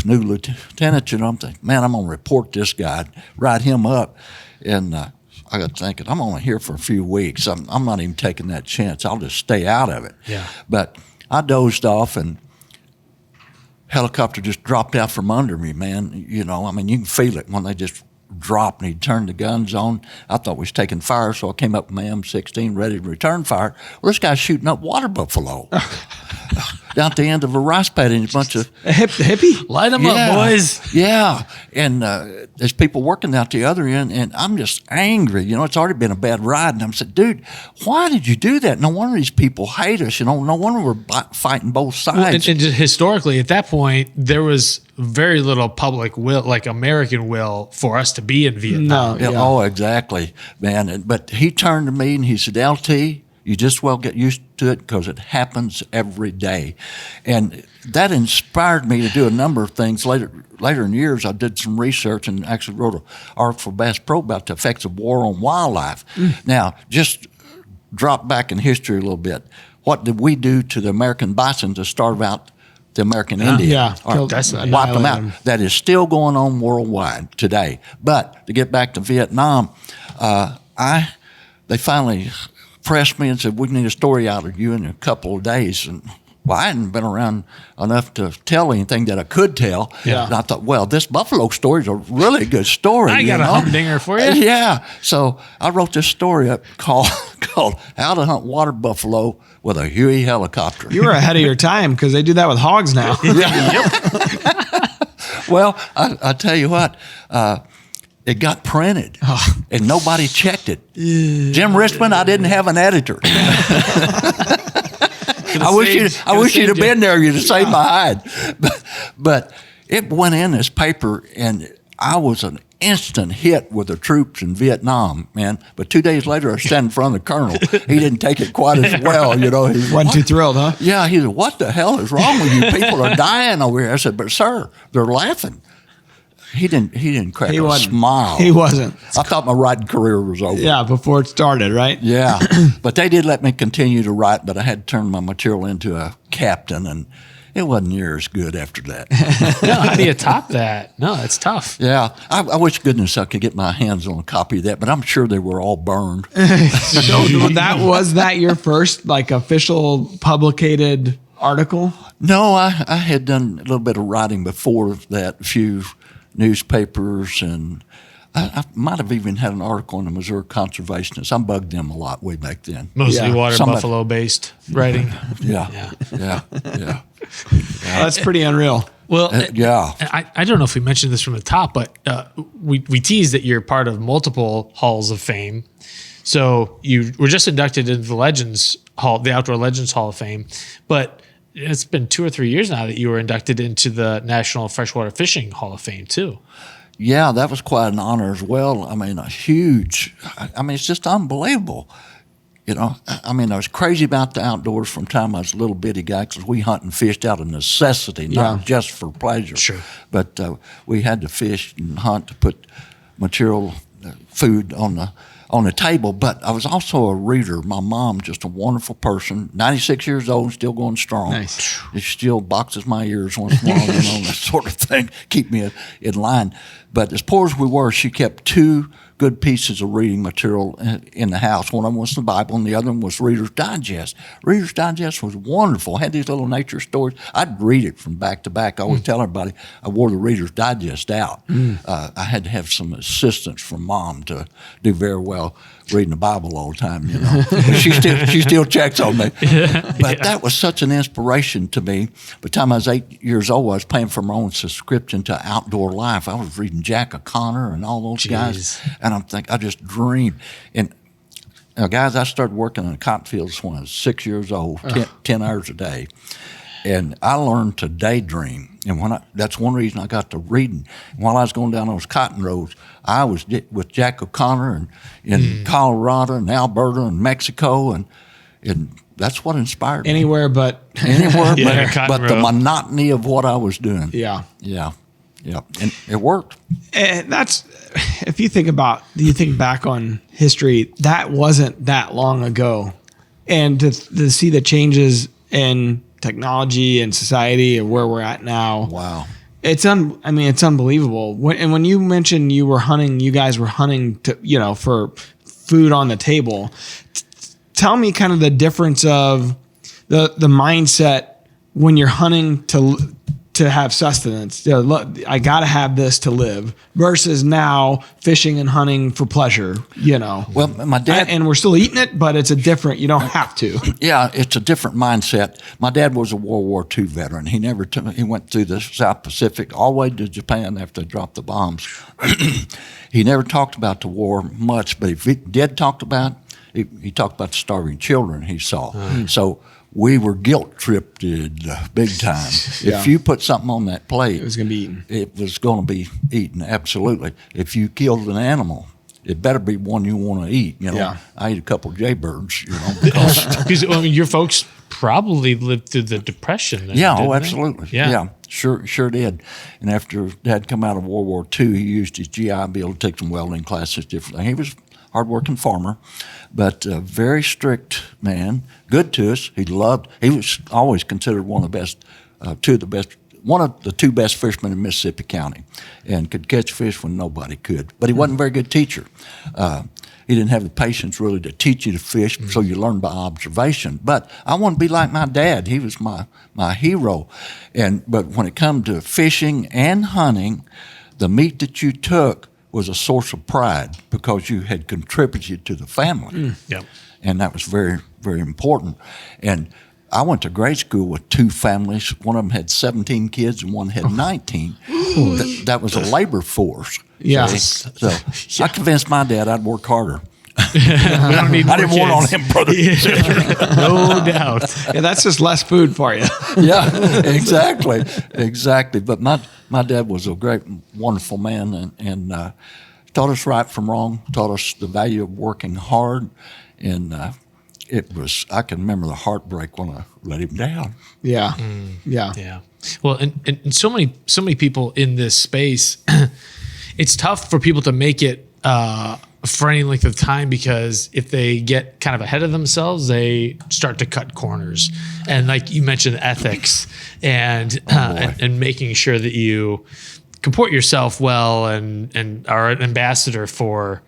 [SPEAKER 1] new lieutenant, I'm thinking, man, I'm gonna report this guy, write him up, and I got thinking, I'm only here for a few weeks. I'm not even taking that chance. I'll just stay out of it.
[SPEAKER 3] Yeah.
[SPEAKER 1] But I dozed off, and helicopter just dropped out from under me, man. You can feel it when they just dropped, and he turned the guns on. I thought we was taking fire, so I came up with my M16 ready to return fire. Well, this guy's shooting up water buffalo down at the end of a rice paddy, and a bunch of
[SPEAKER 2] A hippie.
[SPEAKER 3] Light them up, boys.
[SPEAKER 1] yeah, and there's people working out the other end, and I'm just angry. It's already been a bad ride, and I'm saying, dude, why did you do that? No wonder these people hate us. No wonder we're fighting both sides.
[SPEAKER 3] And just historically, at that point, there was very little public will, like American will, for us to be in Vietnam.
[SPEAKER 2] No.
[SPEAKER 1] Yeah,
[SPEAKER 2] Yeah.
[SPEAKER 1] oh, exactly, man. But he turned to me and he said, LT, you just well get used to it because it happens every day. And that inspired me to do a number of things. Later in years, I did some research and actually wrote an article for Bass Pro about the effects of war on wildlife. Now, just drop back in history a little bit. What did we do to the American bison to starve out the American Indian?
[SPEAKER 2] Yeah.
[SPEAKER 1] Or
[SPEAKER 2] Killed-
[SPEAKER 3] that's
[SPEAKER 1] wipe them out.
[SPEAKER 2] annihilated them.
[SPEAKER 1] That is still going on worldwide today. But to get back to Vietnam, they finally pressed me and said, we need a story out of you in a couple of days. And I hadn't been around enough to tell anything that I could tell.
[SPEAKER 2] Yeah.
[SPEAKER 1] And I thought, well, this buffalo story is a really good story.
[SPEAKER 3] I got a humdinger for you.
[SPEAKER 1] Yeah. So I wrote this story up called How to Hunt Water Buffalo with a Huey helicopter.
[SPEAKER 2] You were ahead of your time because they do that with hogs now.
[SPEAKER 1] Well, I tell you what, it got printed, and nobody checked it. Jim Richmond, I didn't have an editor. I wish you'd have been there. You'd have saved my hide. But it went in this paper, and I was an instant hit with the troops in Vietnam, man. But 2 days later, I was standing in front of the colonel. He didn't take it quite as well, He
[SPEAKER 2] Wasn't too thrilled, huh?
[SPEAKER 1] Yeah, he said, what the hell is wrong with you? People are dying over here. I said, but sir, they're laughing. He didn't crack
[SPEAKER 2] He
[SPEAKER 1] a
[SPEAKER 2] wasn't.
[SPEAKER 1] smile.
[SPEAKER 2] He wasn't.
[SPEAKER 1] I thought my writing career was over.
[SPEAKER 2] Yeah, before it started, right?
[SPEAKER 1] Yeah. But they did let me continue to write, but I had to turn my material into a captain, and it wasn't near as good after that.
[SPEAKER 3] No, how do you top that? No, it's tough.
[SPEAKER 1] Yeah. I wish goodness I could get my hands on a copy of that, but I'm sure they were all burned.
[SPEAKER 2] So was that your first official publicated article?
[SPEAKER 1] No, I had done a little bit of writing before that, a few newspapers, and I might have even had an article in the Missouri Conservationists. I bugged them a lot way back then.
[SPEAKER 3] Mostly
[SPEAKER 2] Yeah.
[SPEAKER 3] water
[SPEAKER 1] Somebody-
[SPEAKER 3] buffalo based writing.
[SPEAKER 1] Yeah.
[SPEAKER 2] That's pretty unreal.
[SPEAKER 3] Well,
[SPEAKER 1] Yeah.
[SPEAKER 3] I don't know if we mentioned this from the top, but we teased that you're part of multiple halls of fame. So you were just inducted into the Legends Hall, the Outdoor Legends Hall of Fame, but it's been 2 or 3 years now that you were inducted into the National Freshwater Fishing Hall of Fame too.
[SPEAKER 1] Yeah, that was quite an honor as well. I mean, it's just unbelievable. I was crazy about the outdoors from the time I was a little bitty guy because we hunt and fished out of necessity, not just for pleasure.
[SPEAKER 3] Sure.
[SPEAKER 1] But we had to fish and hunt to put material, food on the table. But I was also a reader. My mom, just a wonderful person, 96 years old, still going strong.
[SPEAKER 2] Nice.
[SPEAKER 1] She still boxes my ears once in a while, that sort of thing, keep me in line. But as poor as we were, she kept 2 good pieces of reading material in the house. One of them was the Bible, and the other one was Reader's Digest. Reader's Digest was wonderful. Had these little nature stories. I'd read it from back to back. I always tell everybody I wore the Reader's Digest out. I had to have some assistance from Mom to do very well reading the Bible all the time, But she still checks on me. But that was such an inspiration to me. By the time I was 8 years old, I was paying for my own subscription to Outdoor Life. I was reading Jack O'Connor and all those guys. And I'm thinking, I just dreamed. And guys, I started working in the cotton fields when I was 6 years old, 10 hours a day. And I learned to daydream. And that's one reason I got to reading. While I was going down those cotton roads, I was with Jack O'Connor and in Colorado and Alberta and Mexico, and that's what inspired me.
[SPEAKER 2] Anywhere but
[SPEAKER 1] but the monotony of what I was doing.
[SPEAKER 2] Yeah.
[SPEAKER 1] And it worked.
[SPEAKER 2] And that's, if you think back on history, that wasn't that long ago. And to see the changes in technology and society and where we're at now.
[SPEAKER 1] Wow.
[SPEAKER 2] It's unbelievable. When you mentioned you guys were hunting to, for food on the table. Tell me kind of the difference of the mindset when you're hunting to have sustenance. I got to have this to live versus now fishing and hunting for pleasure,
[SPEAKER 1] Well, my dad...
[SPEAKER 2] And we're still eating it, but it's a different, you don't have to.
[SPEAKER 1] Yeah, it's a different mindset. My dad was a World War II veteran. He went through the South Pacific all the way to Japan after they dropped the bombs. He never talked about the war much, but if he did talk about it, he talked about the starving children he saw. So we were guilt-tripped big time.
[SPEAKER 2] Yeah.
[SPEAKER 1] If you put something on that plate,
[SPEAKER 2] It was going to be eaten.
[SPEAKER 1] It was going to be eaten, absolutely. If you killed an animal, it better be one you want to eat.
[SPEAKER 2] Yeah.
[SPEAKER 1] I ate a couple of jaybirds, because
[SPEAKER 3] Because your folks probably lived through the Depression. Then,
[SPEAKER 1] yeah,
[SPEAKER 3] didn't they?
[SPEAKER 1] absolutely.
[SPEAKER 3] Yeah.
[SPEAKER 1] Sure did. And after Dad come out of World War II, he used his GI Bill to take some welding classes, different things. He was a hard-working farmer, but a very strict man, good to us. He was always considered one of the two best fishermen in Mississippi County, and could catch fish when nobody could. But he wasn't a very good teacher. He didn't have the patience really to teach you to fish, so you learn by observation. But I want to be like my dad. He was my hero. But when it come to fishing and hunting, the meat that you took was a source of pride because you had contributed to the family.
[SPEAKER 3] Yep.
[SPEAKER 1] And that was very, very important. And I went to grade school with two families. One of them had 17 kids and one had 19. That was a labor force.
[SPEAKER 2] Yeah.
[SPEAKER 1] So I convinced my dad I'd work harder.
[SPEAKER 3] We don't need
[SPEAKER 1] I didn't want on him, brother.
[SPEAKER 3] No doubt.
[SPEAKER 2] Yeah, that's just less food for you.
[SPEAKER 1] Yeah, exactly. But my dad was a great, wonderful man, and taught us right from wrong, taught us the value of working hard, and I can remember the heartbreak when I let him down.
[SPEAKER 2] Yeah.
[SPEAKER 3] Yeah. Well, and so many people in this space, it's tough for people to make it for any length of time, because if they get kind of ahead of themselves, they start to cut corners. And like you mentioned, ethics and making sure that you comport yourself well and are an ambassador for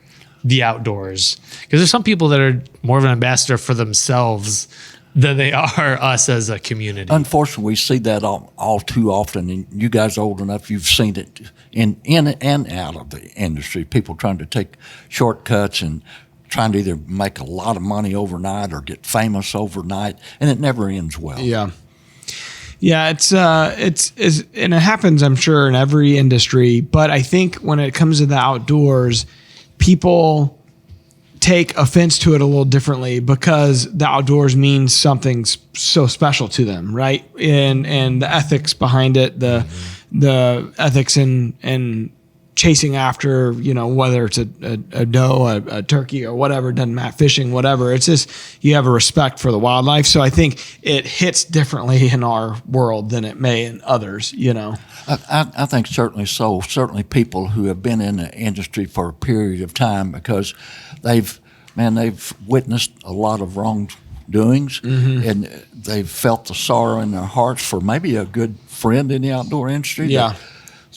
[SPEAKER 3] the outdoors. Because there's some people that are more of an ambassador for themselves than they are us as a community.
[SPEAKER 1] Unfortunately, we see that all too often, and you guys are old enough, you've seen it in and out of the industry, people trying to take shortcuts and trying to either make a lot of money overnight or get famous overnight, and it never ends well.
[SPEAKER 2] Yeah. Yeah, it's and it happens, I'm sure, in every industry, but I think when it comes to the outdoors, people take offense to it a little differently because the outdoors means something so special to them, right? And the ethics behind it, the ethics in chasing after, whether it's a doe, a turkey, or whatever, doesn't matter, fishing, whatever. It's just you have a respect for the wildlife. So I think it hits differently in our world than it may in others,
[SPEAKER 1] I think certainly so. Certainly people who have been in the industry for a period of time, because they've witnessed a lot of wrongdoings, and they've felt the sorrow in their hearts for maybe a good friend in the outdoor industry.
[SPEAKER 2] Yeah.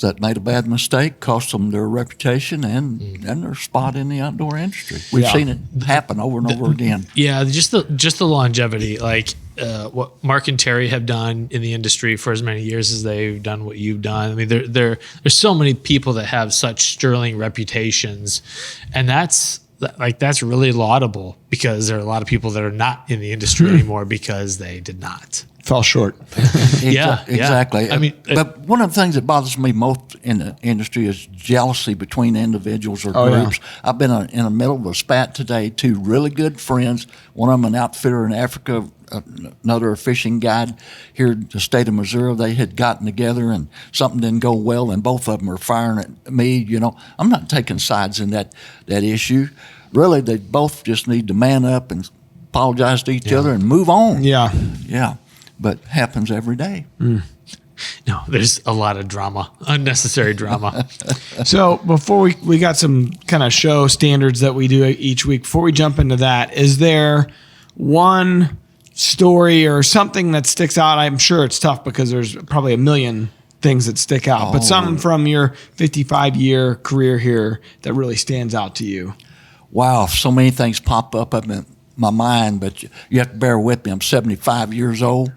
[SPEAKER 1] That made a bad mistake, cost them their reputation and their spot in the outdoor industry. We've seen it happen over and over again.
[SPEAKER 3] Yeah, just the longevity, like what Mark and Terry have done in the industry for as many years as they've done what you've done. I mean, there's so many people that have such sterling reputations, and that's really laudable, because there are a lot of people that are not in the industry anymore because they did not.
[SPEAKER 2] Fell short.
[SPEAKER 3] Yeah,
[SPEAKER 1] exactly.
[SPEAKER 3] I mean,
[SPEAKER 1] but one of the things that bothers me most in the industry is jealousy between individuals or groups.
[SPEAKER 2] Yeah.
[SPEAKER 1] I've been in the middle of a spat today. Two really good friends. One of them an outfitter in Africa, another fishing guide here in the state of Missouri. They had gotten together and something didn't go well, and both of them are firing at me. I'm not taking sides in that issue. Really, they both just need to man up and apologize to each other and move on.
[SPEAKER 2] Yeah.
[SPEAKER 1] Yeah. But happens every day.
[SPEAKER 3] No, there's a lot of drama, unnecessary drama.
[SPEAKER 2] So before we got some kind of show standards that we do each week. Before we jump into that, is there one story or something that sticks out? I'm sure it's tough because there's probably a million things that stick out, but something from your 55-year career here that really stands out to you.
[SPEAKER 1] Wow, so many things pop up in my mind, but you have to bear with me. I'm 75 years old,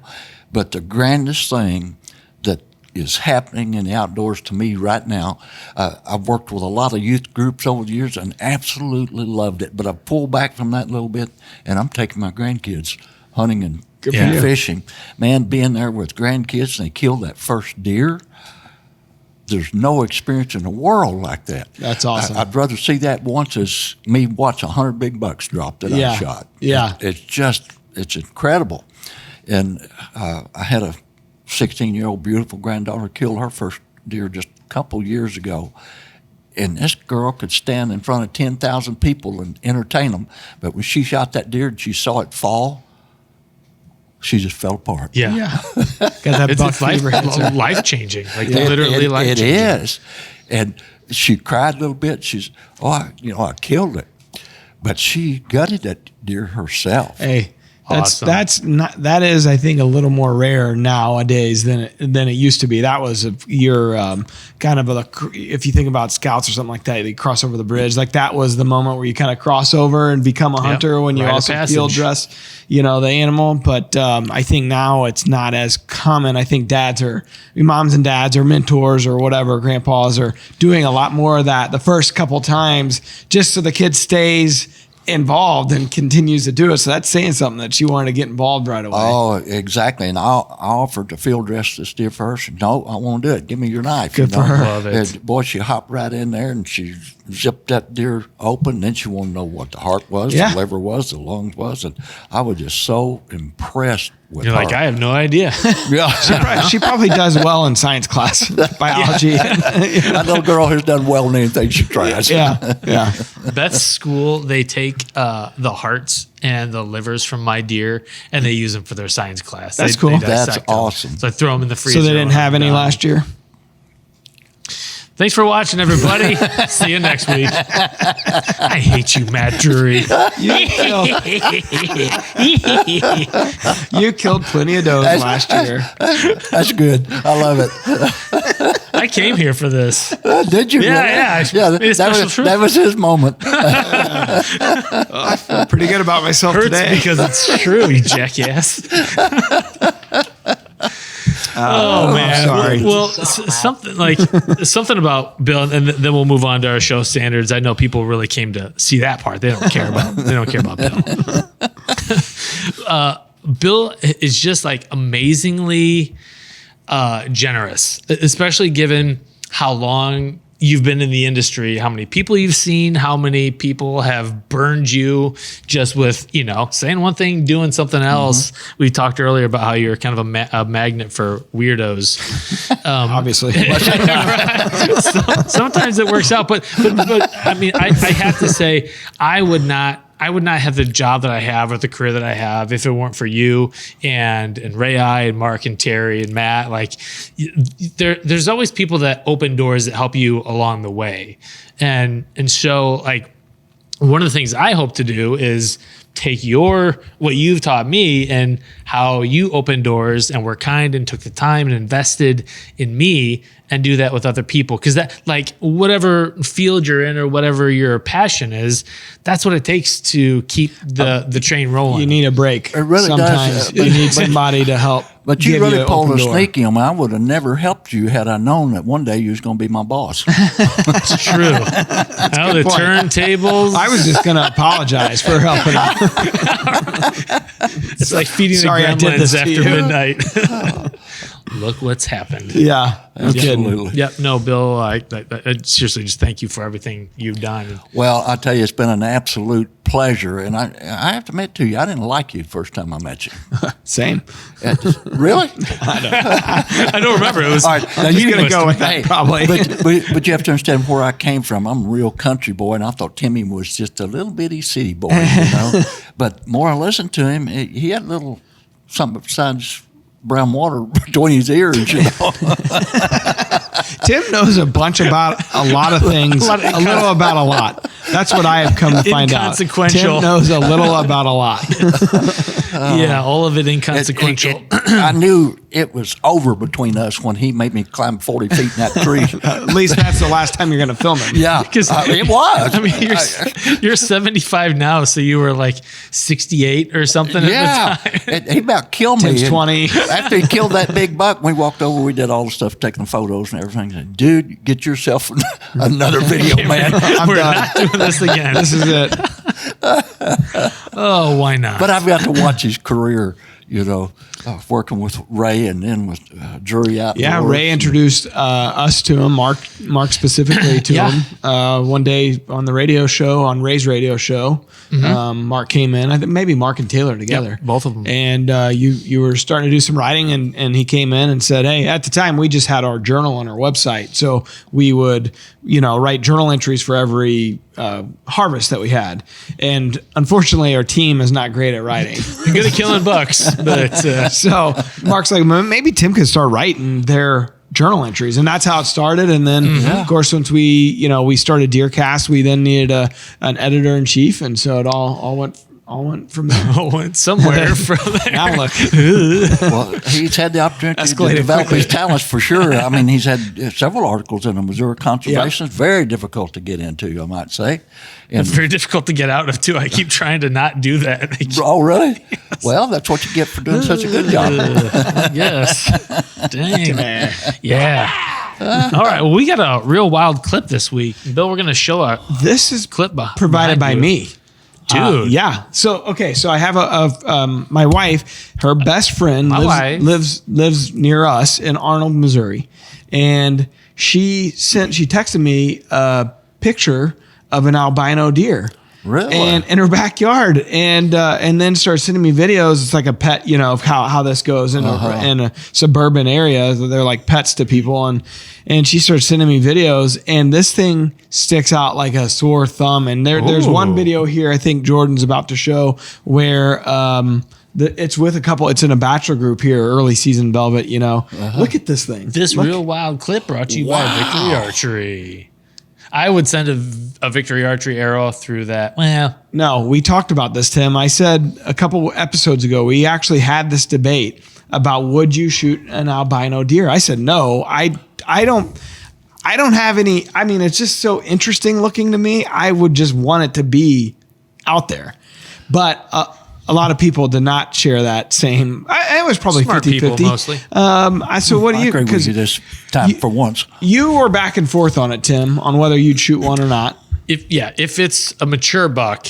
[SPEAKER 1] but the grandest thing that is happening in the outdoors to me right now, I've worked with a lot of youth groups over the years and absolutely loved it, but I've pulled back from that a little bit, and I'm taking my grandkids hunting and fishing. Man, being there with grandkids and they kill that first deer, there's no experience in the world like that.
[SPEAKER 2] That's awesome.
[SPEAKER 1] I'd rather see that once as me watch 100 big bucks drop that I shot.
[SPEAKER 2] Yeah.
[SPEAKER 1] It's incredible. And I had a 16-year-old beautiful granddaughter kill her first deer just a couple years ago. And this girl could stand in front of 10,000 people and entertain them. But when she shot that deer and she saw it fall, she just fell apart.
[SPEAKER 3] Yeah.
[SPEAKER 2] Got that buck fever.
[SPEAKER 3] Life changing. Like literally life changing.
[SPEAKER 1] It is. And she cried a little bit. She's, I killed it. But she gutted that deer herself.
[SPEAKER 2] Hey,
[SPEAKER 3] Awesome.
[SPEAKER 2] that is I think a little more rare nowadays than it used to be. That was your kind of if you think about scouts or something like that, they cross over the bridge. Like that was the moment where you kind of cross over and become a hunter when you also field dress, the animal. But I think now it's not as common. I think moms and dads or mentors or whatever, grandpas are doing a lot more of that the first couple times just so the kid stays involved and continues to do it. So that's saying something that she wanted to get involved right away.
[SPEAKER 1] Oh, exactly. And I offered to field dress this deer for her. She said, no, I won't do it. Give me your knife.
[SPEAKER 2] Good for her.
[SPEAKER 3] Love it.
[SPEAKER 1] And boy, she hopped right in there and she zipped that deer open. Then she wanted to know what the heart was, the liver was, the lungs was. And I was just so impressed with
[SPEAKER 3] You're
[SPEAKER 1] her.
[SPEAKER 3] like, I have no idea.
[SPEAKER 1] Yeah.
[SPEAKER 2] She probably does well in science class, biology.
[SPEAKER 1] That little girl has done well in anything she tries.
[SPEAKER 2] Yeah.
[SPEAKER 3] Beth's school, they take the hearts and the livers from my deer and they use them for their science class.
[SPEAKER 2] That's
[SPEAKER 3] They
[SPEAKER 2] cool.
[SPEAKER 3] dissect
[SPEAKER 1] That's
[SPEAKER 3] them.
[SPEAKER 1] awesome.
[SPEAKER 3] So I throw them in the freezer.
[SPEAKER 2] So they didn't have any last year?
[SPEAKER 3] Thanks for watching, everybody. See you next week. I hate you, Matt Drury.
[SPEAKER 2] You killed plenty of does last year.
[SPEAKER 1] That's good. I love it.
[SPEAKER 3] I came here for this.
[SPEAKER 1] Did you?
[SPEAKER 3] Yeah,
[SPEAKER 1] really?
[SPEAKER 3] yeah. Made a special trip.
[SPEAKER 1] That was his moment.
[SPEAKER 2] I feel pretty good about myself
[SPEAKER 3] Hurts
[SPEAKER 2] today.
[SPEAKER 3] because it's true, you jackass. Oh man!
[SPEAKER 2] sorry.
[SPEAKER 3] Well, something about Bill, and then we'll move on to our show standards. I know people really came to see that part. They don't care about Bill. Bill is just like amazingly generous, especially given how long you've been in the industry, how many people you've seen, how many people have burned you just with, saying one thing, doing something else. Mm-hmm. We talked earlier about how you're kind of a magnet for weirdos.
[SPEAKER 2] Obviously.
[SPEAKER 3] Sometimes it works out, but I mean, I have to say, I would not have the job that I have or the career that I have if it weren't for you and Ray and Mark and Terry and Matt. Like there's always people that open doors that help you along the way. And so like one of the things I hope to do is take what you've taught me and how you opened doors and were kind and took the time and invested in me and do that with other people. Cause that like whatever field you're in or whatever your passion is, that's what it takes to keep the train rolling.
[SPEAKER 2] You need a break.
[SPEAKER 1] It really
[SPEAKER 2] Sometimes
[SPEAKER 1] does.
[SPEAKER 2] You need somebody to help.
[SPEAKER 1] But you
[SPEAKER 2] give
[SPEAKER 1] really
[SPEAKER 2] an
[SPEAKER 1] pulled
[SPEAKER 2] open
[SPEAKER 1] a
[SPEAKER 2] door.
[SPEAKER 1] sneaky on me. I would have never helped you had I known that one day you was going to be my boss.
[SPEAKER 3] It's true. Now the
[SPEAKER 2] point.
[SPEAKER 3] turntables.
[SPEAKER 2] I was just going to apologize for helping out.
[SPEAKER 3] It's like feeding
[SPEAKER 2] Sorry, I
[SPEAKER 3] the
[SPEAKER 2] did
[SPEAKER 3] gremlins
[SPEAKER 2] this to
[SPEAKER 3] after
[SPEAKER 2] you.
[SPEAKER 3] midnight. look what's happened.
[SPEAKER 2] Yeah. No kidding.
[SPEAKER 1] Absolutely.
[SPEAKER 3] Yep. No, Bill, I seriously just thank you for everything you've done.
[SPEAKER 1] Well, I tell you, it's been an absolute pleasure, and I have to admit to you, I didn't like you the first time I met you.
[SPEAKER 2] Same.
[SPEAKER 1] Really?
[SPEAKER 3] I don't remember. It was.
[SPEAKER 1] All right, now
[SPEAKER 2] I'm just
[SPEAKER 1] you
[SPEAKER 2] going to go with that, probably.
[SPEAKER 1] but you have to understand where I came from. I'm a real country boy, and I thought Timmy was just a little bitty city boy, you know. But more I listened to him, he had a little something besides brown water between his ears, you know.
[SPEAKER 2] Tim knows a bunch about a lot of things, a little about a lot. That's what I have come to find out.
[SPEAKER 3] Inconsequential.
[SPEAKER 2] Tim knows a little about a lot.
[SPEAKER 3] Yeah, all of it inconsequential.
[SPEAKER 1] I knew it was over between us when he made me climb 40 feet in that tree.
[SPEAKER 2] At least that's the last time you're going to film it.
[SPEAKER 1] Yeah, it was.
[SPEAKER 3] I mean, you're 75 now, so you were like 68 or something
[SPEAKER 1] yeah,
[SPEAKER 3] at the time.
[SPEAKER 1] he about killed me.
[SPEAKER 2] Tim's 20.
[SPEAKER 1] After he killed that big buck, we walked over, we did all the stuff, taking photos and everything. Said, dude, get yourself another video, man.
[SPEAKER 3] We're
[SPEAKER 2] done.
[SPEAKER 3] not doing this again.
[SPEAKER 2] This is it.
[SPEAKER 3] Oh, why not?
[SPEAKER 1] But I've got to watch his career, you know, working with Ray and then with Drury out.
[SPEAKER 2] Yeah, Ray introduced us to him, Mark specifically to
[SPEAKER 3] Yeah.
[SPEAKER 2] him. One day on the radio show, on Ray's radio show, Mark came in. I think maybe Mark and Taylor together.
[SPEAKER 3] Yep, both of them.
[SPEAKER 2] And you were starting to do some writing, and he came in and said, hey, at the time we just had our journal on our website. So we would, write journal entries for every harvest that we had. And unfortunately, our team is not great at writing.
[SPEAKER 3] You're good at killing bucks, but
[SPEAKER 2] So Mark's like, maybe Tim could start writing their journal entries, and that's how it started. And then, of course, once we started DeerCast, we then needed an editor in chief, and so it all went from there.
[SPEAKER 3] went somewhere from there.
[SPEAKER 2] Now look,
[SPEAKER 1] Well, he's had the opportunity to
[SPEAKER 2] Escalated
[SPEAKER 1] develop
[SPEAKER 2] quickly.
[SPEAKER 1] his talents for sure. I mean, he's had several articles in the Missouri Conservation.
[SPEAKER 2] Yeah.
[SPEAKER 1] Very difficult to get into, I might say. And,
[SPEAKER 3] It's very difficult to get out of too. I keep trying to not do that.
[SPEAKER 1] oh, really? Well, that's what you get for doing such a good job.
[SPEAKER 3] Yes. Dang. Yeah. All right. Well, we got a real wild clip this week. Bill, we're going to show a
[SPEAKER 2] this is
[SPEAKER 3] clip
[SPEAKER 2] provided by
[SPEAKER 3] behind you.
[SPEAKER 2] me.
[SPEAKER 3] Dude.
[SPEAKER 2] Yeah. So I have my wife, her best friend lives near us in Arnold, Missouri, and she texted me a picture of an albino deer.
[SPEAKER 1] Really?
[SPEAKER 2] And in her backyard, and then started sending me videos. It's like a pet, of how this goes in a suburban area. They're like pets to people, and she started sending me videos, and this thing sticks out like a sore thumb. And there's one video here I think Jordan's about to show where it's with a couple. It's in a bachelor group here, early season velvet. Look at this thing.
[SPEAKER 3] This real wild clip brought to you by Victory Archery. I would send a Victory Archery arrow through that. Well,
[SPEAKER 2] No, we talked about this, Tim. I said a couple episodes ago, we actually had this debate about would you shoot an albino deer? I said, no, I don't have any. I mean, it's just so interesting looking to me. I would just want it to be out there. But a lot of people did not share that same. It was probably
[SPEAKER 3] Smart
[SPEAKER 2] 50-50.
[SPEAKER 3] people mostly.
[SPEAKER 2] So what do
[SPEAKER 1] I
[SPEAKER 2] you?
[SPEAKER 1] agree with you this time for once.
[SPEAKER 2] You were back and forth on it, Tim, on whether you'd shoot one or not.
[SPEAKER 3] if it's a mature buck,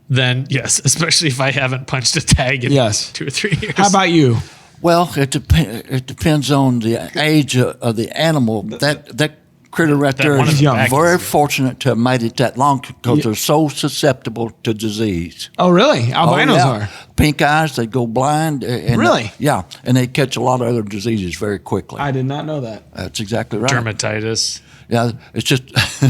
[SPEAKER 3] then yes, especially if I haven't punched a tag in 2 or 3 years.
[SPEAKER 2] How about you?
[SPEAKER 1] Well, it depends on the age of the animal. That critter right there
[SPEAKER 3] one
[SPEAKER 1] is
[SPEAKER 3] is young.
[SPEAKER 1] very fortunate to have made it that long because they're so susceptible to disease.
[SPEAKER 2] Oh, really? Albinos
[SPEAKER 1] Oh,
[SPEAKER 2] are.
[SPEAKER 1] Pink eyes, they go blind. And
[SPEAKER 2] Really?
[SPEAKER 1] Yeah, and they catch a lot of other diseases very quickly.
[SPEAKER 2] I did not know that.
[SPEAKER 1] That's exactly right.
[SPEAKER 3] Dermatitis.
[SPEAKER 1] Yeah, it's just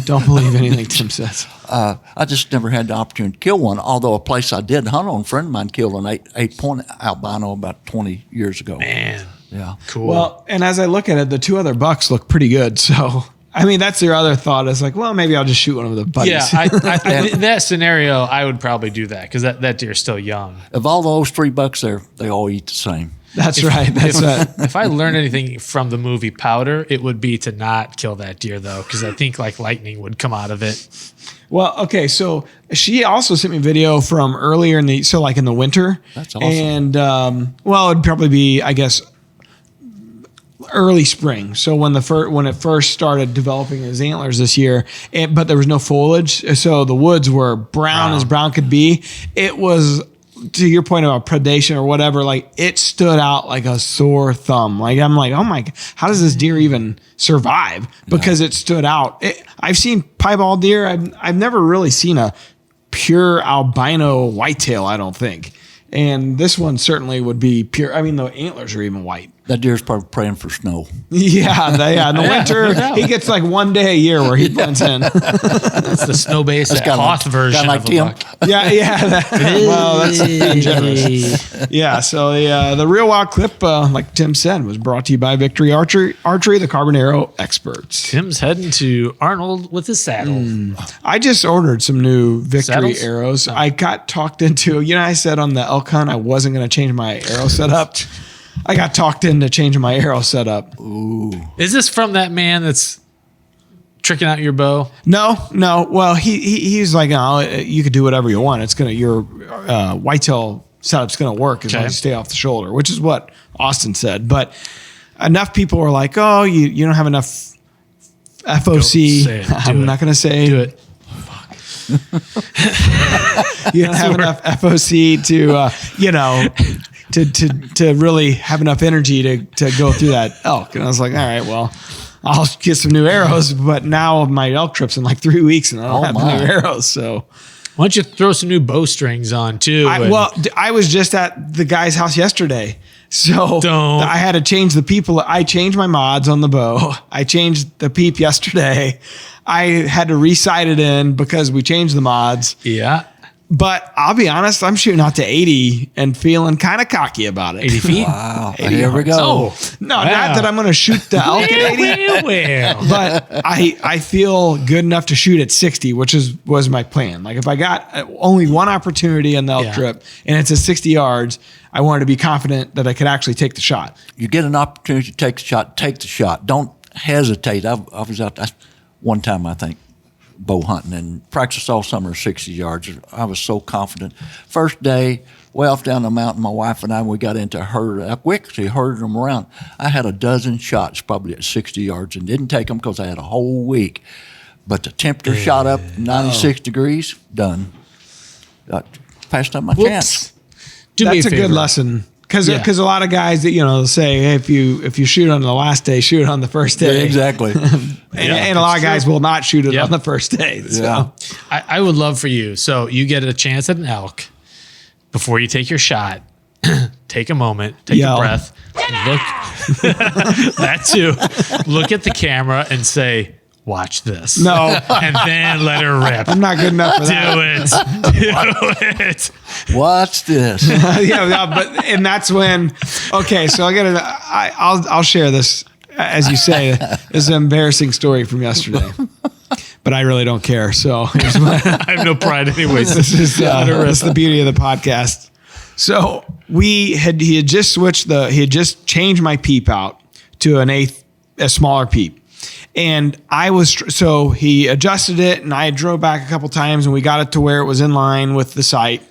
[SPEAKER 2] Don't believe anything Tim says.
[SPEAKER 1] I just never had the opportunity to kill one. Although a place I did hunt on, a friend of mine killed an 8-point albino about 20 years ago.
[SPEAKER 3] Man,
[SPEAKER 1] Yeah.
[SPEAKER 3] cool.
[SPEAKER 2] Well, and as I look at it, the two other bucks look pretty good. So, I mean, that's your other thought. Is like, well, maybe I'll just shoot one of the buddies.
[SPEAKER 3] yeah, I, in that scenario, I would probably do that because that deer's still young.
[SPEAKER 1] Of all those 3 bucks there, they all eat the same.
[SPEAKER 2] That's right. That's right.
[SPEAKER 3] If I learned anything from the movie Powder, it would be to not kill that deer though, because I think like lightning would come out of it.
[SPEAKER 2] Well, okay. So she also sent me a video from earlier in the winter.
[SPEAKER 1] That's awesome.
[SPEAKER 2] And it'd probably be, I guess, early spring. So when it first started developing his antlers this year, but there was no foliage, so the woods were brown as brown could be. It was to your point about predation or whatever, like it stood out like a sore thumb. Like I'm like, oh my, how does this deer even survive? Because it stood out. I've seen piebald deer. I've never really seen a pure albino whitetail, I don't think. And this one certainly would be pure. I mean, the antlers are even white.
[SPEAKER 1] That deer's probably praying for snow.
[SPEAKER 2] Yeah, in the winter, he gets like one day a year where he blends in.
[SPEAKER 3] That's the snow-based Hoth version
[SPEAKER 1] like
[SPEAKER 3] of a
[SPEAKER 1] Tim.
[SPEAKER 3] buck.
[SPEAKER 2] Yeah. Well, that's being generous. Yeah, so the Real Wild clip, like Tim said, was brought to you by Victory Archery, the Carbon Arrow experts.
[SPEAKER 3] Tim's heading to Arnold with his saddle.
[SPEAKER 2] I just ordered some new Victory
[SPEAKER 3] Saddles?
[SPEAKER 2] arrows. I got talked into, I said on the elk hunt I wasn't going to change my arrow setup. I got talked into changing my arrow setup.
[SPEAKER 1] Ooh.
[SPEAKER 3] Is this from that man that's tricking out your bow?
[SPEAKER 2] No. Well, he's like, oh, you could do whatever you want. It's your whitetail setup's gonna work as long as you stay off the shoulder, which is what Austin said. But enough people were like, oh, you don't have enough FOC. I'm not gonna say
[SPEAKER 3] Do it.
[SPEAKER 2] you don't have enough FOC to really have enough energy to go through that elk. And I was like, all right, well, I'll get some new arrows, but now my elk trip's in like 3 weeks and I don't have the new arrows. So
[SPEAKER 3] why don't you throw some new bowstrings on too?
[SPEAKER 2] I was just at the guy's house yesterday. So I had to change the people. I changed my mods on the bow. I changed the peep yesterday. I had to re-sight it in because we changed the mods.
[SPEAKER 3] Yeah.
[SPEAKER 2] But I'll be honest, I'm shooting out to 80 and feeling kind of cocky about it.
[SPEAKER 3] 80 feet?
[SPEAKER 1] Wow.
[SPEAKER 2] 80
[SPEAKER 1] Here we go.
[SPEAKER 3] Oh,
[SPEAKER 2] No, not that I'm going to shoot the elk at 80.
[SPEAKER 3] well.
[SPEAKER 2] But I feel good enough to shoot at 60, which was my plan. Like if I got only one opportunity on the elk trip and it's at 60 yards, I wanted to be confident that I could actually take the shot.
[SPEAKER 1] You get an opportunity to take the shot, take the shot. Don't hesitate. I was out one time, I think, bow hunting and practiced all summer 60 yards. I was so confident. First day, way off down the mountain, my wife and we got into a herd. I quickly herded them around. I had a dozen shots probably at 60 yards and didn't take them because I had a whole week. But the temperature shot up 96 degrees, done. Passed up my chance.
[SPEAKER 2] That's a good lesson. Because a lot of guys that they'll say, hey, if you shoot on the last day, shoot on the first day.
[SPEAKER 1] Yeah, exactly.
[SPEAKER 2] and a lot of guys will not shoot it on the first day. So.
[SPEAKER 1] Yeah.
[SPEAKER 3] I would love for you. So you get a chance at an elk before you take your shot. Take a moment, take a breath, look. That too. Look at the camera and say, "Watch this."
[SPEAKER 2] No,
[SPEAKER 3] and then let her rip.
[SPEAKER 2] I'm not good enough for that.
[SPEAKER 3] Do it.
[SPEAKER 1] Watch this.
[SPEAKER 2] And that's when. Okay, so I'll share this as you say. It's an embarrassing story from yesterday, but I really don't care. So
[SPEAKER 3] I have no pride, anyways.
[SPEAKER 2] This is the beauty of the podcast. So he had just changed my peep out to a smaller peep. And so he adjusted it and I drove back a couple times and we got it to where it was in line with the sight.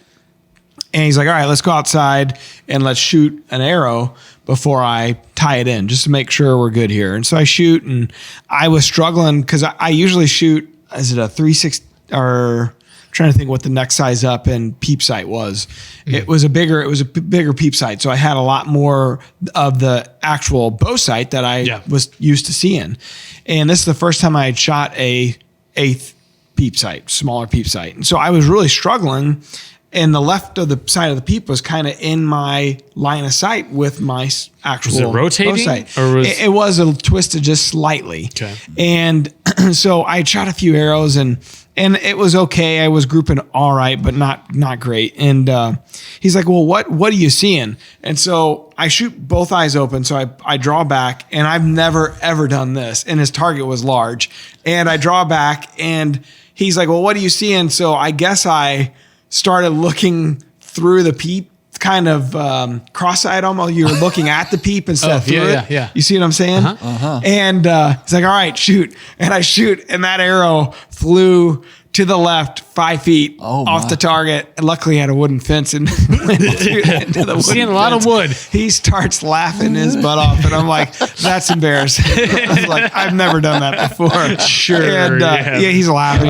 [SPEAKER 2] And he's like, all right, let's go outside and let's shoot an arrow before I tie it in just to make sure we're good here. And so I shoot and I was struggling because I usually shoot, is it a 360 or trying to think what the next size up and peep sight was. It was a bigger peep sight. So I had a lot more of the actual bow sight that I was used to seeing. And this is the first time I had shot a eighth peep sight, smaller peep sight. And so I was really struggling. And the left of the side of the peep was kind of in my line of sight with my actual
[SPEAKER 3] was it rotating?
[SPEAKER 2] bow sight.
[SPEAKER 3] Or
[SPEAKER 2] it was twisted just slightly.
[SPEAKER 3] Okay.
[SPEAKER 2] And so I shot a few arrows and it was okay. I was grouping all right, but not great. And he's like, well, what are you seeing? And so I shoot both eyes open. So I draw back and I've never, ever done this. And his target was large. And I draw back and he's like, well, what are you seeing? So I guess I started looking through the peep, kind of cross-eyed almost. You're looking at the peep instead of through it.
[SPEAKER 3] Yeah.
[SPEAKER 2] You see what I'm saying? And he's like, all right, shoot. And I shoot, and that arrow flew to the left, 5 feet
[SPEAKER 1] Oh,
[SPEAKER 2] off
[SPEAKER 1] my.
[SPEAKER 2] the target. And luckily, he had a wooden fence and went into the
[SPEAKER 3] Seeing
[SPEAKER 2] wooden
[SPEAKER 3] a lot of
[SPEAKER 2] fence.
[SPEAKER 3] wood.
[SPEAKER 2] He starts laughing his butt off, and I'm like, "That's embarrassing." I was like, "I've never done that before."
[SPEAKER 3] Sure,
[SPEAKER 2] And
[SPEAKER 3] yeah.
[SPEAKER 2] he's laughing.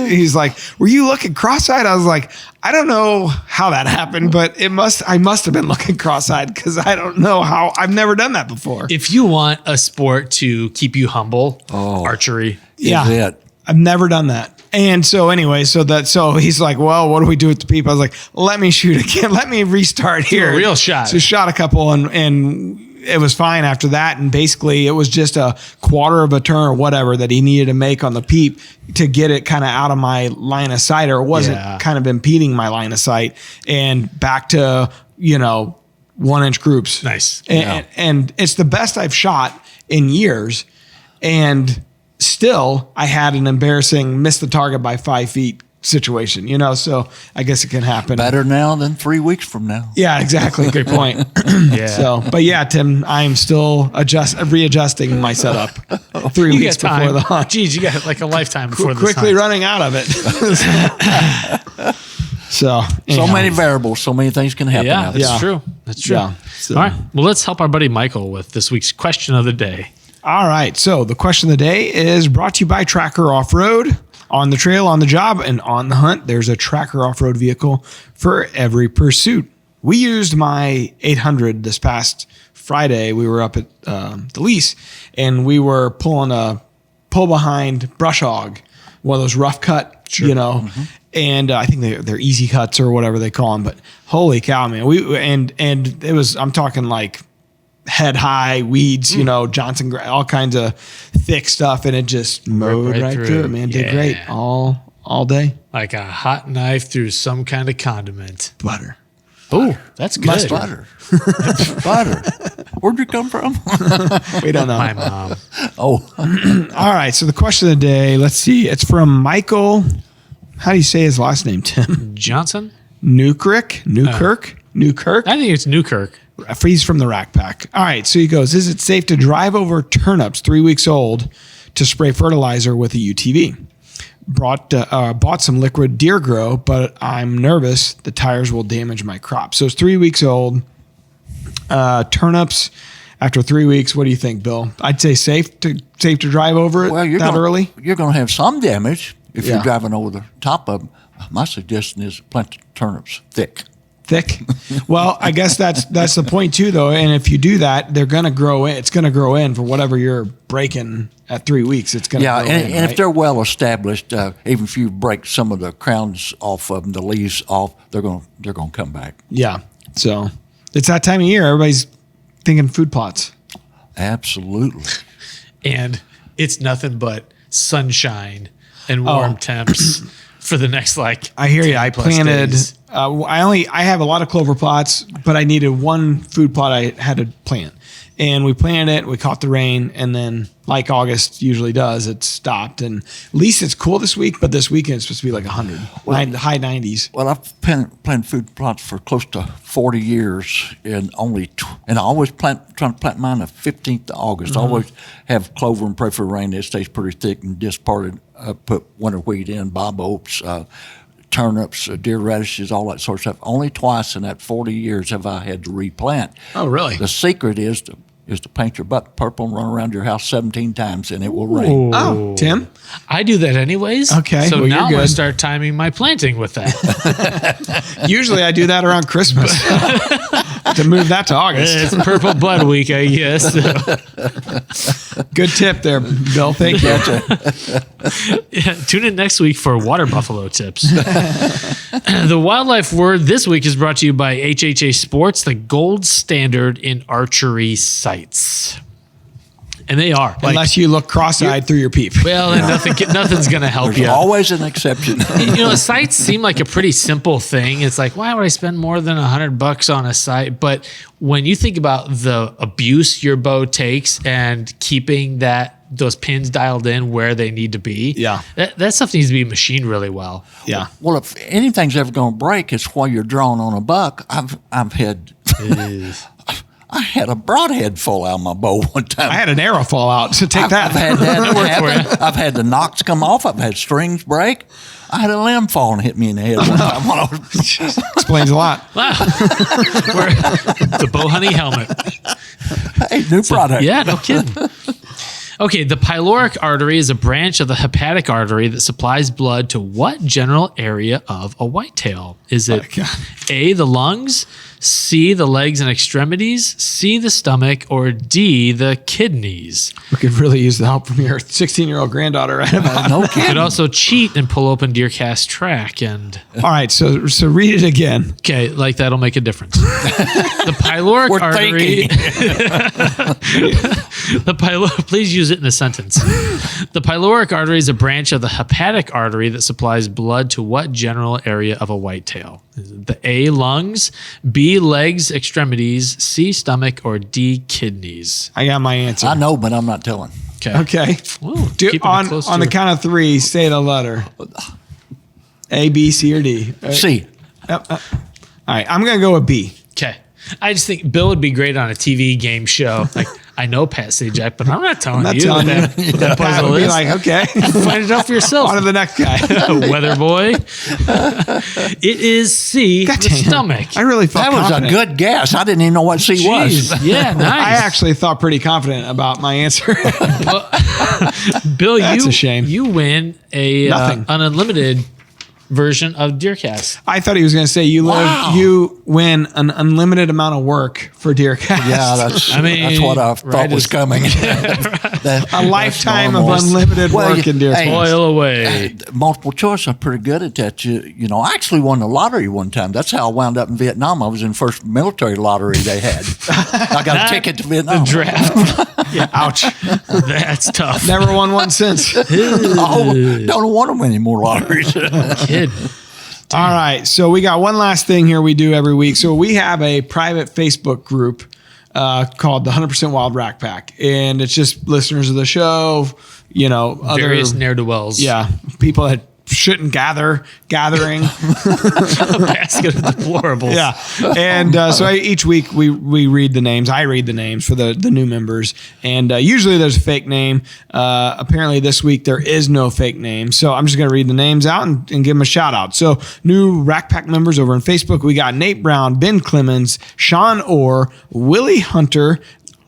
[SPEAKER 2] He's like, "Were you looking cross-eyed?" I was like, "I don't know how that happened, but I must have been looking cross-eyed because I don't know how. I've never done that before."
[SPEAKER 3] If you want a sport to keep you humble, archery.
[SPEAKER 2] Yeah.
[SPEAKER 1] Is it?
[SPEAKER 2] I've never done that. And so anyway, so he's like, well, what do we do with the peep? I was like, let me shoot again. Let me restart here.
[SPEAKER 3] a real shot.
[SPEAKER 2] So shot a couple and it was fine after that. And basically it was just a quarter of a turn or whatever that he needed to make on the peep to get it kind of out of my line of sight, or it wasn't kind of impeding my line of sight, and back to, 1-inch groups.
[SPEAKER 3] Nice.
[SPEAKER 2] And it's the best I've shot in years. And still, I had an embarrassing miss the target by 5 feet situation, so I guess it can happen.
[SPEAKER 1] Better now than 3 weeks from now.
[SPEAKER 2] Yeah, exactly. Good point.
[SPEAKER 3] Yeah.
[SPEAKER 2] So, but yeah, Tim, I'm still readjusting my setup 3
[SPEAKER 3] You
[SPEAKER 2] weeks
[SPEAKER 3] got time.
[SPEAKER 2] before the hunt.
[SPEAKER 3] Geez, you got like a lifetime before this
[SPEAKER 2] Quickly
[SPEAKER 3] hunt.
[SPEAKER 2] running out of it. So
[SPEAKER 1] So
[SPEAKER 2] anyhow.
[SPEAKER 1] many variables, so many things can happen.
[SPEAKER 3] Yeah,
[SPEAKER 1] out there.
[SPEAKER 3] that's true. That's true.
[SPEAKER 2] Yeah. So-
[SPEAKER 3] All right. Well, let's help our buddy Michael with this week's question of the day.
[SPEAKER 2] All right. So the question of the day is brought to you by Tracker Off-Road. On the trail, on the job, and on the hunt, there's a Tracker off-road vehicle for every pursuit. We used my 800 this past Friday. We were up at the lease, and we were pulling a pull-behind brush hog, one of those rough cut, and I think they're easy cuts or whatever they call them. But holy cow, man! And it was, I'm talking like head high weeds, Johnson, all kinds of thick stuff, and it just mowed right through it, man. Did great all day.
[SPEAKER 3] Like a hot knife through some kind of condiment.
[SPEAKER 2] Butter.
[SPEAKER 3] Oh, that's good.
[SPEAKER 1] Butter. Butter. Where'd you come from?
[SPEAKER 2] We don't know.
[SPEAKER 3] My mom.
[SPEAKER 1] Oh,
[SPEAKER 2] All right. So the question of the day, let's see. It's from Michael. How do you say his last name, Tim?
[SPEAKER 3] Johnson?
[SPEAKER 2] Newkirk.
[SPEAKER 3] I think it's Newkirk.
[SPEAKER 2] He's from the Rack Pack. All right. So he goes, is it safe to drive over turnips 3 weeks old to spray fertilizer with a UTV? Bought some liquid Deer Grow, but I'm nervous the tires will damage my crop. So it's 3 weeks old. Turnips after 3 weeks. What do you think, Bill? I'd say safe to drive over it early.
[SPEAKER 1] You're going to have some damage if
[SPEAKER 2] Yeah.
[SPEAKER 1] you're driving over the top of them. My suggestion is plant the turnips thick.
[SPEAKER 2] Thick. Well, I guess that's the point too, though. And if you do that, they're going to grow in. It's going to grow in for whatever you're breaking at 3 weeks. It's going to
[SPEAKER 1] Yeah,
[SPEAKER 2] grow
[SPEAKER 1] and,
[SPEAKER 2] in,
[SPEAKER 1] and
[SPEAKER 2] right?
[SPEAKER 1] if they're well established, even if you break some of the crowns off of them, the leaves off, they're going to come back.
[SPEAKER 2] Yeah. So it's that time of year. Everybody's thinking food plots.
[SPEAKER 1] Absolutely.
[SPEAKER 3] And it's nothing but sunshine and warm temps for the next
[SPEAKER 2] I hear you. I
[SPEAKER 3] 10+
[SPEAKER 2] planted.
[SPEAKER 3] days.
[SPEAKER 2] I have a lot of clover plots, but I needed one food plot I had to plant, and we planted it. We caught the rain, and then, like August usually does, it stopped. And at least it's cool this week, but this weekend it's supposed to be like 100, high 90s.
[SPEAKER 1] Well, I've planted food plots for close to 40 years, and and I always trying to plant mine the 15th of August. I always have clover and pray for rain. It stays pretty thick and disparted. Put winter wheat in, bob oats, turnips, deer radishes, all that sort of stuff. Only twice in that 40 years have I had to replant.
[SPEAKER 3] Oh, really?
[SPEAKER 1] The secret is to paint your butt purple and run around your house 17 times, and it will rain.
[SPEAKER 2] Oh, Tim?
[SPEAKER 3] I do that anyways.
[SPEAKER 2] Okay,
[SPEAKER 3] So
[SPEAKER 2] well,
[SPEAKER 3] now
[SPEAKER 2] you're
[SPEAKER 3] I'm going
[SPEAKER 2] good.
[SPEAKER 3] to start timing my planting with that.
[SPEAKER 2] Usually I do that around Christmas. To move that to August.
[SPEAKER 3] It's Purple Bud Week, I guess.
[SPEAKER 2] Good tip there, Bill. Thank you.
[SPEAKER 3] Yeah, tune in next week for water buffalo tips. The wildlife word this week is brought to you by HHA Sports, the gold standard in archery sights. And they are. Like,
[SPEAKER 2] Unless you look cross-eyed through your peep.
[SPEAKER 3] well, and nothing's going to help
[SPEAKER 1] There's
[SPEAKER 3] you.
[SPEAKER 1] always an exception.
[SPEAKER 3] Sights seem like a pretty simple thing. It's like, why would I spend more than $100 on a sight? But when you think about the abuse your bow takes and keeping those pins dialed in where they need to be,
[SPEAKER 2] Yeah.
[SPEAKER 3] that stuff needs to be machined really well.
[SPEAKER 2] Yeah.
[SPEAKER 1] Well, if anything's ever going to break, it's while you're drawing on a buck. I've had I had a broadhead fall out of my bow one time.
[SPEAKER 2] I had an arrow fall out. So take that.
[SPEAKER 1] I've had that happen. I've had the nocks come off. I've had strings break. I had a limb fall and hit me in the head one time. When I was
[SPEAKER 2] Explains a lot.
[SPEAKER 3] Wow. The bow honey helmet.
[SPEAKER 1] hey, new product.
[SPEAKER 3] Yeah, no kidding. Okay, the pyloric artery is a branch of the hepatic artery that supplies blood to what general area of a whitetail? Is it A, the lungs, C, the legs and extremities, C, the stomach, or D, the kidneys?
[SPEAKER 2] We could really use the help from your 16-year-old granddaughter right about
[SPEAKER 1] No
[SPEAKER 3] You
[SPEAKER 1] kidding.
[SPEAKER 3] could also cheat and pull open DeerCast track and
[SPEAKER 2] All right, so read it again.
[SPEAKER 3] okay, like that'll make a difference. The pyloric
[SPEAKER 1] We're
[SPEAKER 3] artery.
[SPEAKER 1] thinking.
[SPEAKER 3] Please use it in a sentence. The pyloric artery is a branch of the hepatic artery that supplies blood to what general area of a whitetail? Is it the A, lungs, B, legs, extremities, C, stomach, or D, kidneys?
[SPEAKER 2] I got my answer.
[SPEAKER 1] I know, but I'm not telling.
[SPEAKER 2] Okay.
[SPEAKER 3] Ooh,
[SPEAKER 2] Do,
[SPEAKER 3] keeping it
[SPEAKER 2] on
[SPEAKER 3] close
[SPEAKER 2] on
[SPEAKER 3] to
[SPEAKER 2] the count of 3, say the letter. A, B, C, or D.
[SPEAKER 1] See,
[SPEAKER 2] All right, I'm going to go with B.
[SPEAKER 3] Okay. I just think Bill would be great on a TV game show. Like, I know Pat Sajak, but I'm not telling
[SPEAKER 2] Not
[SPEAKER 3] you
[SPEAKER 2] telling you.
[SPEAKER 3] that, that
[SPEAKER 2] Pat
[SPEAKER 3] puzzle
[SPEAKER 2] would be
[SPEAKER 3] is.
[SPEAKER 2] like, okay.
[SPEAKER 3] Find it out for yourself.
[SPEAKER 2] On to the next guy.
[SPEAKER 3] Weather boy. It is C, the
[SPEAKER 2] Damn.
[SPEAKER 3] Stomach.
[SPEAKER 2] I really felt
[SPEAKER 1] that was
[SPEAKER 2] confident.
[SPEAKER 1] a good guess. I didn't even know what C was.
[SPEAKER 3] Jeez. Yeah, nice.
[SPEAKER 2] I actually thought pretty confident about my answer.
[SPEAKER 3] Bill,
[SPEAKER 2] That's a shame.
[SPEAKER 3] You win a
[SPEAKER 2] Nothing.
[SPEAKER 3] an unlimited version of DeerCast.
[SPEAKER 2] I thought he was going to say
[SPEAKER 1] Wow.
[SPEAKER 2] you win an unlimited amount of work for DeerCast.
[SPEAKER 1] Yeah, that's what I thought
[SPEAKER 3] right
[SPEAKER 1] was
[SPEAKER 3] as-
[SPEAKER 1] coming.
[SPEAKER 2] A lifetime of unlimited work in DeerCast.
[SPEAKER 3] Boil away.
[SPEAKER 1] Multiple choice, I'm pretty good at that. You know, I actually won the lottery one time. That's how I wound up in Vietnam. I was in the first military lottery they had. I got a ticket to Vietnam.
[SPEAKER 3] Draft.
[SPEAKER 2] Ouch.
[SPEAKER 3] That's tough.
[SPEAKER 2] Never won one since.
[SPEAKER 1] Oh, don't want them anymore lotteries.
[SPEAKER 3] Kid.
[SPEAKER 2] All right. So we got one last thing here we do every week. So we have a private Facebook group called the 100% Wild Rack Pack. And it's just listeners of the show, you know,
[SPEAKER 3] Various
[SPEAKER 2] other,
[SPEAKER 3] ne'er-do-wells.
[SPEAKER 2] yeah, people that shouldn't gathering.
[SPEAKER 3] A basket of deplorables.
[SPEAKER 2] Yeah. And so each week we read the names. I read the names for the new members. And usually there's a fake name. Apparently this week there is no fake name. So I'm just going to read the names out and give them a shout out. So new Rack Pack members over on Facebook, we got Nate Brown, Ben Clemens, Sean Orr, Willie Hunter.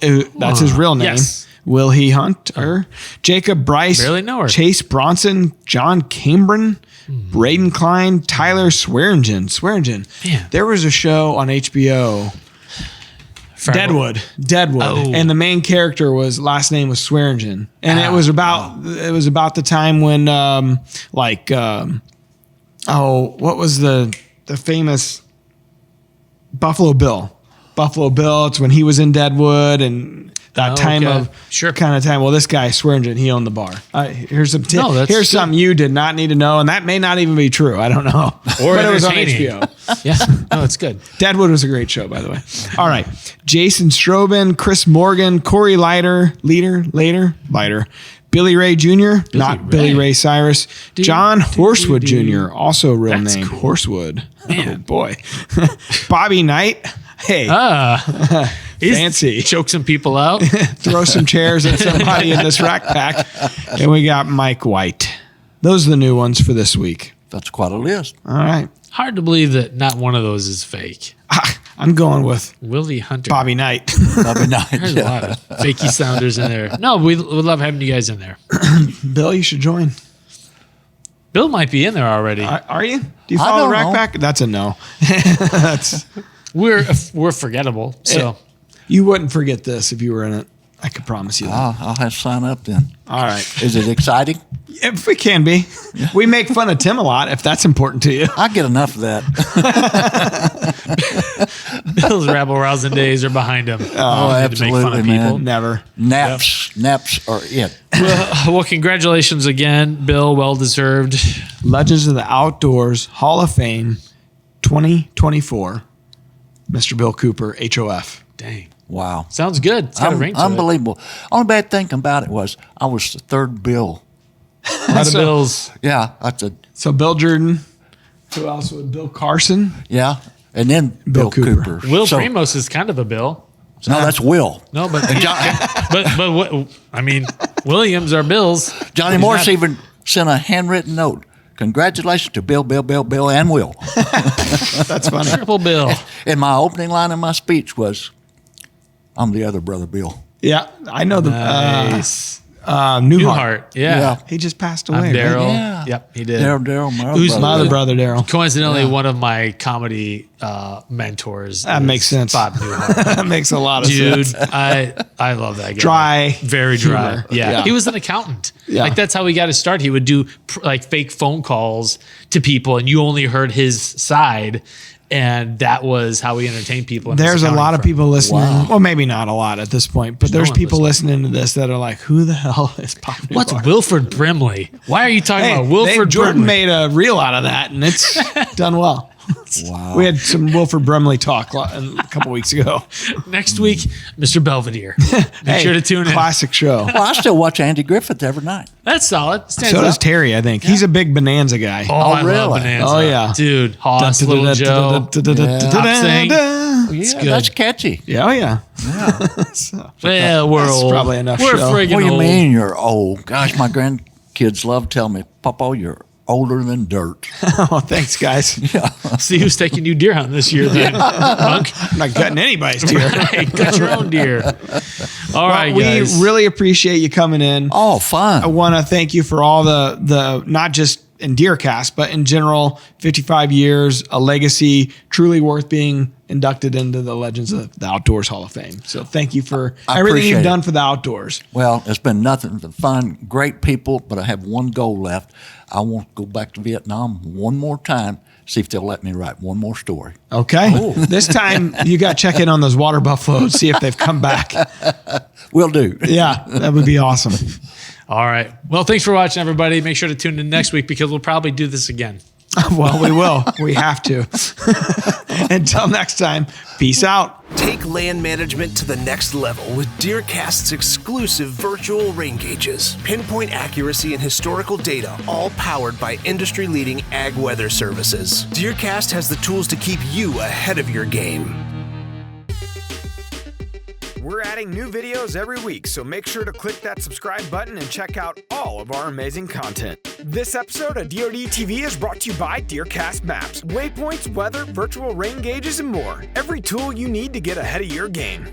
[SPEAKER 2] That's his real name.
[SPEAKER 3] Yes.
[SPEAKER 2] Will he Hunter? Jacob Bryce.
[SPEAKER 3] Barely know her.
[SPEAKER 2] Chase Bronson, John Cambron, Braden Klein, Tyler Swearingen.
[SPEAKER 3] Man.
[SPEAKER 2] There was a show on HBO, Deadwood.
[SPEAKER 3] Oh.
[SPEAKER 2] And the main character was last name was Swearingen. And it was about the time when what was the famous Buffalo Bill? Buffalo Bill, it's when he was in Deadwood and that time
[SPEAKER 3] okay.
[SPEAKER 2] of
[SPEAKER 3] Sure.
[SPEAKER 2] kind of time. Well, this guy Swearingen, he owned the bar. Here's some
[SPEAKER 3] No, that's
[SPEAKER 2] here's
[SPEAKER 3] good.
[SPEAKER 2] something you did not need to know, and that may not even be true. I don't know.
[SPEAKER 3] Or
[SPEAKER 2] but it was on
[SPEAKER 3] entertaining.
[SPEAKER 2] HBO.
[SPEAKER 3] Yeah. No, it's good.
[SPEAKER 2] Deadwood was a great show, by the way. All right. Jason Strobin, Chris Morgan, Corey Leiter, Billy Ray Jr., not Billy Ray Cyrus, John Horsewood Jr., also real
[SPEAKER 3] That's
[SPEAKER 2] name,
[SPEAKER 3] cool.
[SPEAKER 2] Horsewood. Oh, boy. Bobby Knight. Hey,
[SPEAKER 3] He's
[SPEAKER 2] fancy.
[SPEAKER 3] Choke some people out.
[SPEAKER 2] Throw some chairs at somebody in this rack pack. And we got Mike White. Those are the new ones for this week.
[SPEAKER 1] That's quite a list.
[SPEAKER 2] All right.
[SPEAKER 3] Hard to believe that not one of those is fake.
[SPEAKER 2] I'm going with
[SPEAKER 3] Willie Hunter.
[SPEAKER 2] Bobby Knight.
[SPEAKER 1] That'd be nice.
[SPEAKER 3] There's a lot of fakey sounders in there. No, we love having you guys in there.
[SPEAKER 2] Bill, you should join.
[SPEAKER 3] Bill might be in there already.
[SPEAKER 2] Are you? Do you
[SPEAKER 1] I
[SPEAKER 2] follow
[SPEAKER 1] don't
[SPEAKER 2] Rack
[SPEAKER 1] know.
[SPEAKER 2] Pack? That's a no. That's
[SPEAKER 3] We're forgettable. So
[SPEAKER 2] you wouldn't forget this if you were in it. I could promise you that.
[SPEAKER 1] I'll have to sign up then.
[SPEAKER 2] All right.
[SPEAKER 1] Is it exciting?
[SPEAKER 2] If it can be. We make fun of Tim a lot if that's important to you.
[SPEAKER 1] I get enough of that.
[SPEAKER 3] Bill's rabble rousing days are behind him.
[SPEAKER 1] Oh,
[SPEAKER 3] We need to make fun
[SPEAKER 1] absolutely,
[SPEAKER 3] of
[SPEAKER 1] man.
[SPEAKER 3] people.
[SPEAKER 2] Never.
[SPEAKER 1] Naps are it.
[SPEAKER 3] Well, congratulations again, Bill. Well deserved.
[SPEAKER 2] Legends of the Outdoors Hall of Fame 2024. Mr. Bill Cooper, HOF.
[SPEAKER 3] Dang.
[SPEAKER 1] Wow.
[SPEAKER 3] Sounds good. It's got a ring to
[SPEAKER 1] Unbelievable. Only bad thing about it was I was the third Bill.
[SPEAKER 3] it. A lot of
[SPEAKER 2] So-
[SPEAKER 3] Bills.
[SPEAKER 1] Yeah, that's a
[SPEAKER 2] So Bill Jordan. Who else would Bill Carson?
[SPEAKER 1] yeah, and then
[SPEAKER 2] Bill
[SPEAKER 1] Bill
[SPEAKER 2] Cooper.
[SPEAKER 1] Cooper.
[SPEAKER 3] Will
[SPEAKER 1] So-
[SPEAKER 3] Primos is kind of a Bill.
[SPEAKER 1] No, that's Will.
[SPEAKER 3] No, but but what I mean, Williams are Bills.
[SPEAKER 1] Johnny Morris even sent a handwritten note. Congratulations to Bill, and Will.
[SPEAKER 2] That's funny.
[SPEAKER 3] Triple Bill.
[SPEAKER 1] And my opening line in my speech was, I'm the other brother, Bill.
[SPEAKER 2] Yeah, I know
[SPEAKER 3] Nice.
[SPEAKER 2] Newhart.
[SPEAKER 3] Yeah.
[SPEAKER 2] He just passed
[SPEAKER 3] I'm
[SPEAKER 2] away. Right?
[SPEAKER 3] Daryl.
[SPEAKER 1] Yeah.
[SPEAKER 3] Yep, he did.
[SPEAKER 1] Daryl,
[SPEAKER 3] Who's
[SPEAKER 2] My other brother, Daryl.
[SPEAKER 3] Coincidentally, one of my comedy mentors.
[SPEAKER 2] That
[SPEAKER 3] is
[SPEAKER 2] makes sense.
[SPEAKER 3] Bob Newhart.
[SPEAKER 2] That makes a lot of
[SPEAKER 3] Dude,
[SPEAKER 2] sense.
[SPEAKER 3] I love that guy.
[SPEAKER 2] Dry
[SPEAKER 3] Very dry.
[SPEAKER 2] humor.
[SPEAKER 3] Yeah.
[SPEAKER 2] Yeah.
[SPEAKER 3] He was an accountant.
[SPEAKER 2] Yeah.
[SPEAKER 3] Like that's how he got his start. He would do like fake phone calls to people and you only heard his side. And that was how he entertained people. in his
[SPEAKER 2] There's a
[SPEAKER 3] accounting
[SPEAKER 2] lot of
[SPEAKER 3] firm.
[SPEAKER 2] people listening.
[SPEAKER 1] Wow.
[SPEAKER 2] Well, maybe not a lot at this point, but there's
[SPEAKER 3] one
[SPEAKER 2] people listening to this that are like, who the hell is Bob Newhart?
[SPEAKER 3] What's Wilford Brimley? Why are you talking about Wilford
[SPEAKER 2] Jordan
[SPEAKER 3] Brimley?
[SPEAKER 2] made a reel out of that, and it's done well.
[SPEAKER 1] Wow.
[SPEAKER 2] We had some Wilford Brimley talk a couple weeks ago.
[SPEAKER 3] Next week, Mr. Belvedere. Make sure to tune in.
[SPEAKER 2] Classic show.
[SPEAKER 1] Well, I still watch Andy Griffith every night.
[SPEAKER 3] That's solid. Stands
[SPEAKER 2] So does
[SPEAKER 3] up.
[SPEAKER 2] Terry, I think. He's a big Bonanza guy.
[SPEAKER 3] Oh, I
[SPEAKER 1] really?
[SPEAKER 3] love Bonanza.
[SPEAKER 2] Oh, yeah.
[SPEAKER 3] Dude, Hoss, Little Joe. Sing.
[SPEAKER 1] Yeah,
[SPEAKER 3] good.
[SPEAKER 1] that's catchy.
[SPEAKER 2] Yeah, oh yeah.
[SPEAKER 3] Well, we're
[SPEAKER 2] That's
[SPEAKER 3] old.
[SPEAKER 2] probably enough
[SPEAKER 3] We're
[SPEAKER 2] show.
[SPEAKER 3] friggin'
[SPEAKER 1] What do you
[SPEAKER 3] old.
[SPEAKER 1] mean you're old? Gosh, my grandkids love telling me, Papa, you're older than dirt.
[SPEAKER 2] Oh, thanks, guys.
[SPEAKER 3] See who's taking you deer hunting this year, then, punk.
[SPEAKER 2] I'm not cutting anybody's deer.
[SPEAKER 3] Hey, cut your own deer. All right,
[SPEAKER 2] we
[SPEAKER 3] guys.
[SPEAKER 2] really appreciate you coming in.
[SPEAKER 1] Oh,
[SPEAKER 2] I
[SPEAKER 1] fun.
[SPEAKER 2] want to thank you for all the not just in DeerCast, but in general, 55 years, a legacy, truly worth being inducted into the Legends of the Outdoors Hall of Fame. So thank you for
[SPEAKER 1] I
[SPEAKER 2] everything
[SPEAKER 1] appreciate
[SPEAKER 2] you've
[SPEAKER 1] it.
[SPEAKER 2] done for the outdoors.
[SPEAKER 1] Well, it's been nothing but fun, great people, but I have one goal left. I want to go back to Vietnam one more time, see if they'll let me write one more story.
[SPEAKER 2] Okay. This time you got to check in on those water buffaloes, see if they've come back.
[SPEAKER 1] Will do.
[SPEAKER 2] Yeah, that would be awesome.
[SPEAKER 3] All right. Well, thanks for watching, everybody. Make sure to tune in next week because we'll probably do this again.
[SPEAKER 2] Well, we will. We have to. Until next time, peace out.
[SPEAKER 5] Take land management to the next level with DeerCast's exclusive virtual rain gauges. Pinpoint accuracy and historical data, all powered by industry-leading ag weather services. DeerCast has the tools to keep you ahead of your game.
[SPEAKER 6] We're adding new videos every week, so make sure to click that subscribe button and check out all of our amazing content. This episode of DoD TV is brought to you by DeerCast Maps, waypoints, weather, virtual rain gauges, and more. Every tool you need to get ahead of your game.